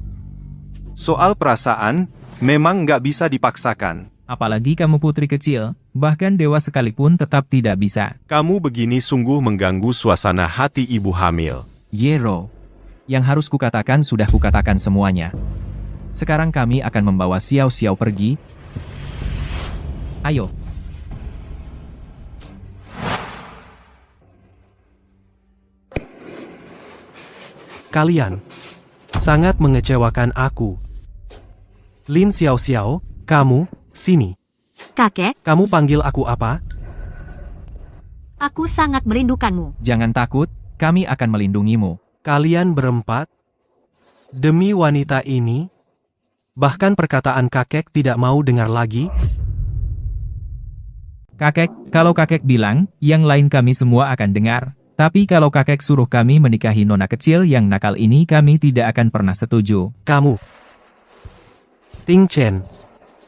Soal perasaan, memang nggak bisa dipaksakan. Apalagi kamu putri kecil, bahkan dewa sekalipun tetap tidak bisa. Kamu begini sungguh mengganggu suasana hati ibu hamil. Yero. Yang harus kukatakan sudah kukatakan semuanya. Sekarang kami akan membawa Xiao Xiao pergi. Ayo. Kalian sangat mengecewakan aku. Lin Xiao Xiao, kamu, sini. Kakek, Kamu panggil aku apa? aku sangat merindukanmu. Jangan takut, kami akan melindungimu. Kalian berempat? Demi wanita ini? Bahkan perkataan kakek tidak mau dengar lagi? Kakek, kalau kakek bilang, yang lain kami semua akan dengar. Tapi kalau kakek suruh kami menikahi nona kecil yang nakal ini, kami tidak akan pernah setuju. Kamu. Ting Chen.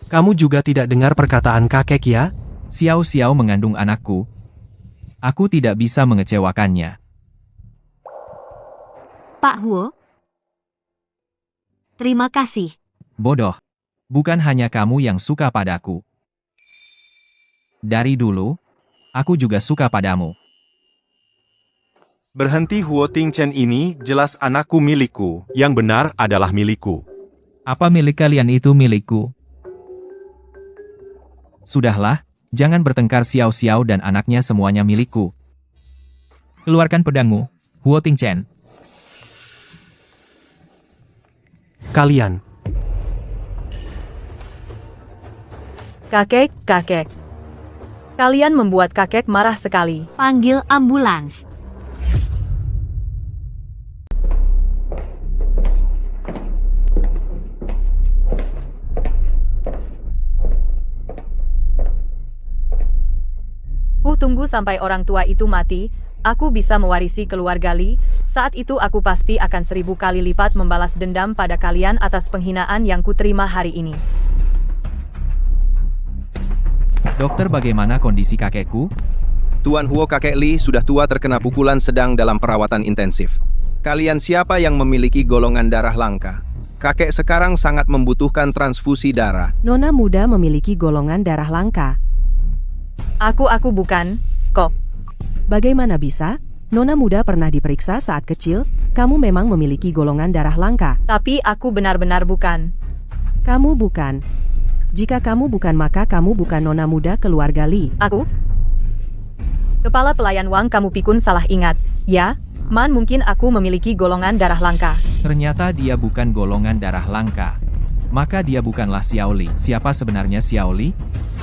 Kamu juga tidak dengar perkataan kakek ya? Xiao Xiao mengandung anakku. Aku tidak bisa mengecewakannya. Pak Huo. Terima kasih. Bodoh. Bukan hanya kamu yang suka padaku. Dari dulu, aku juga suka padamu. Berhenti, Huo Tingchen ini jelas anakku milikku. Yang benar adalah milikku. Apa milik kalian itu milikku? Sudahlah, jangan bertengkar. Xiao Xiao dan anaknya semuanya milikku. Keluarkan pedangmu, Huo Tingchen. Kalian. Kakek. Kalian membuat kakek marah sekali. Panggil ambulans. Tunggu sampai orang tua itu mati, aku bisa mewarisi keluarga Li. Saat itu aku pasti akan 1000 kali lipat membalas dendam pada kalian atas penghinaan yang kuterima hari ini. Dokter, bagaimana kondisi kakekku? Tuan Huo, kakek Li sudah tua terkena pukulan sedang dalam perawatan intensif. Kalian siapa yang memiliki golongan darah langka? Kakek sekarang sangat membutuhkan transfusi darah. Nona muda memiliki golongan darah langka. Aku bukan, kok. Bagaimana bisa? Nona muda pernah diperiksa saat kecil, kamu memang memiliki golongan darah langka. Tapi aku benar-benar bukan. Kamu bukan. Jika kamu bukan, maka kamu bukan nona muda keluarga Li. Aku? Kepala pelayan Wang, kamu pikun salah ingat. Ya, mungkin aku memiliki golongan darah langka. Ternyata dia bukan golongan darah langka. Maka dia bukanlah Xiao Li. Siapa sebenarnya Xiao Li?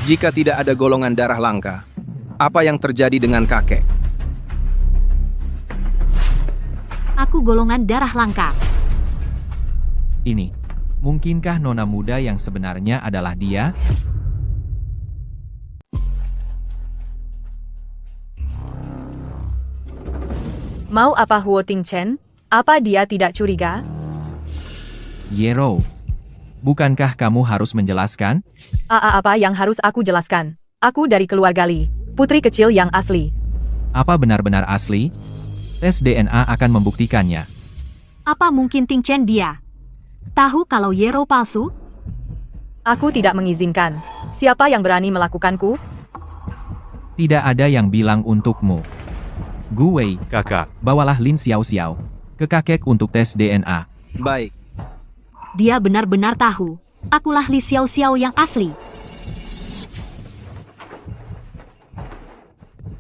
Jika tidak ada golongan darah langka, apa yang terjadi dengan kakek? Aku golongan darah langka. Ini. Mungkinkah nona muda yang sebenarnya adalah dia? Mau apa Huo Tingchen? Apa dia tidak curiga? Yero. Bukankah kamu harus menjelaskan? Apa yang harus aku jelaskan? Aku dari keluarga Lee, putri kecil yang asli. Apa benar-benar asli? Tes DNA akan membuktikannya. Apa mungkin Ting Chen dia? Tahu kalau Yero palsu? Aku tidak mengizinkan. Siapa yang berani melakukanku? Tidak ada yang bilang untukmu. Gue, Kakak. bawalah Lin Xiao Xiao ke kakek untuk tes DNA. Baik. Dia benar-benar tahu. Akulah Li Xiao Xiao yang asli.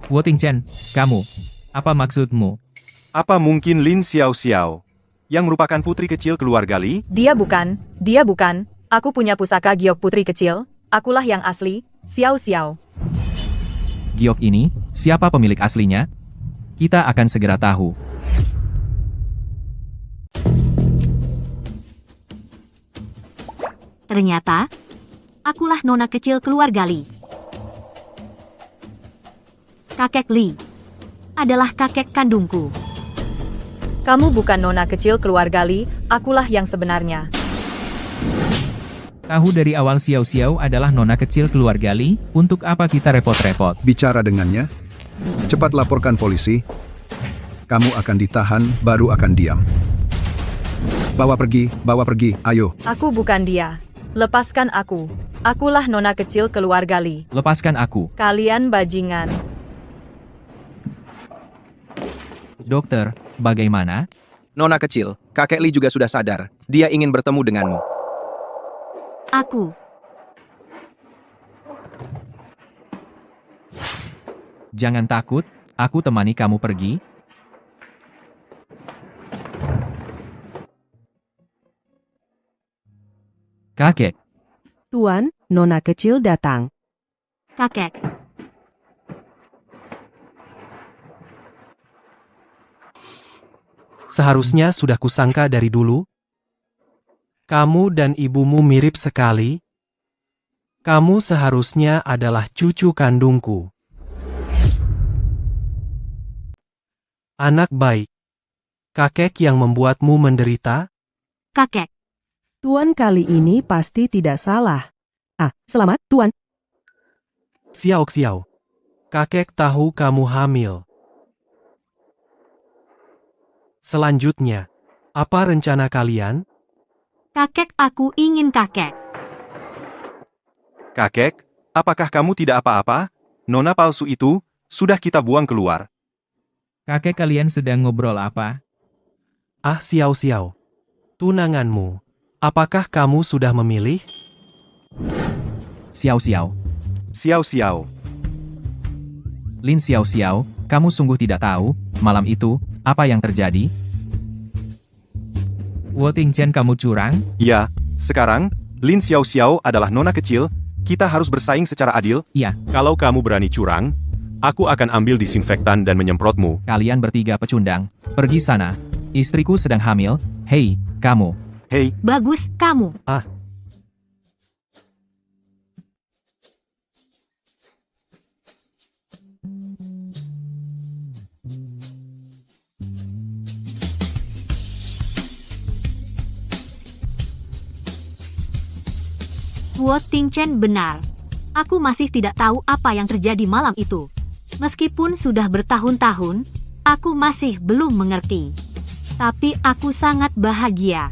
Wu Tingchen, kamu. Apa maksudmu? Apa mungkin Lin Xiao Xiao, yang merupakan putri kecil keluarga Li? Dia bukan. Aku punya pusaka giok putri kecil. Akulah yang asli, Xiao Xiao. Giok ini, siapa pemilik aslinya? Kita akan segera tahu. Ternyata, akulah nona kecil keluarga Li. Kakek Li adalah kakek kandungku. Kamu bukan nona kecil keluarga Li, akulah yang sebenarnya. Tahu dari awal Xiao Xiao adalah nona kecil keluarga Li, untuk apa kita repot-repot? Bicara dengannya. Cepat laporkan polisi. Kamu akan ditahan, baru akan diam. Bawa pergi, ayo. Aku bukan dia. Lepaskan aku. Akulah nona kecil keluarga Li. Lepaskan aku. Kalian bajingan. Dokter, bagaimana? Nona kecil, kakek Li juga sudah sadar. Dia ingin bertemu denganmu. Aku. Jangan takut, aku temani kamu pergi. Kakek. Tuan, nona kecil datang. Kakek. Seharusnya sudah kusangka dari dulu. Kamu dan ibumu mirip sekali. Kamu seharusnya adalah cucu kandungku. Anak baik. Kakek yang membuatmu menderita? Kakek. Tuan kali ini pasti tidak salah. Selamat, Tuan. Xiao Xiao. Kakek tahu kamu hamil. Selanjutnya, apa rencana kalian? Kakek, aku ingin kakek. Kakek, apakah kamu tidak apa-apa? Nona palsu itu, sudah kita buang keluar. Kakek, kalian sedang ngobrol apa? Xiao Xiao. Tunanganmu. Apakah kamu sudah memilih? Xiao Xiao. Xiao Xiao. Lin Xiao Xiao, kamu sungguh tidak tahu, malam itu, apa yang terjadi? Wu Tingchen, kamu curang? Ya, sekarang, Lin Xiao Xiao adalah nona kecil, kita harus bersaing secara adil. Iya. Kalau kamu berani curang, aku akan ambil disinfektan dan menyemprotmu. Kalian bertiga pecundang, pergi sana. Istriku sedang hamil. Hei, kamu. Hei. Bagus, kamu. Wu Tingchen benar. Aku masih tidak tahu apa yang terjadi malam itu. Meskipun sudah bertahun-tahun, aku masih belum mengerti. Tapi aku sangat bahagia.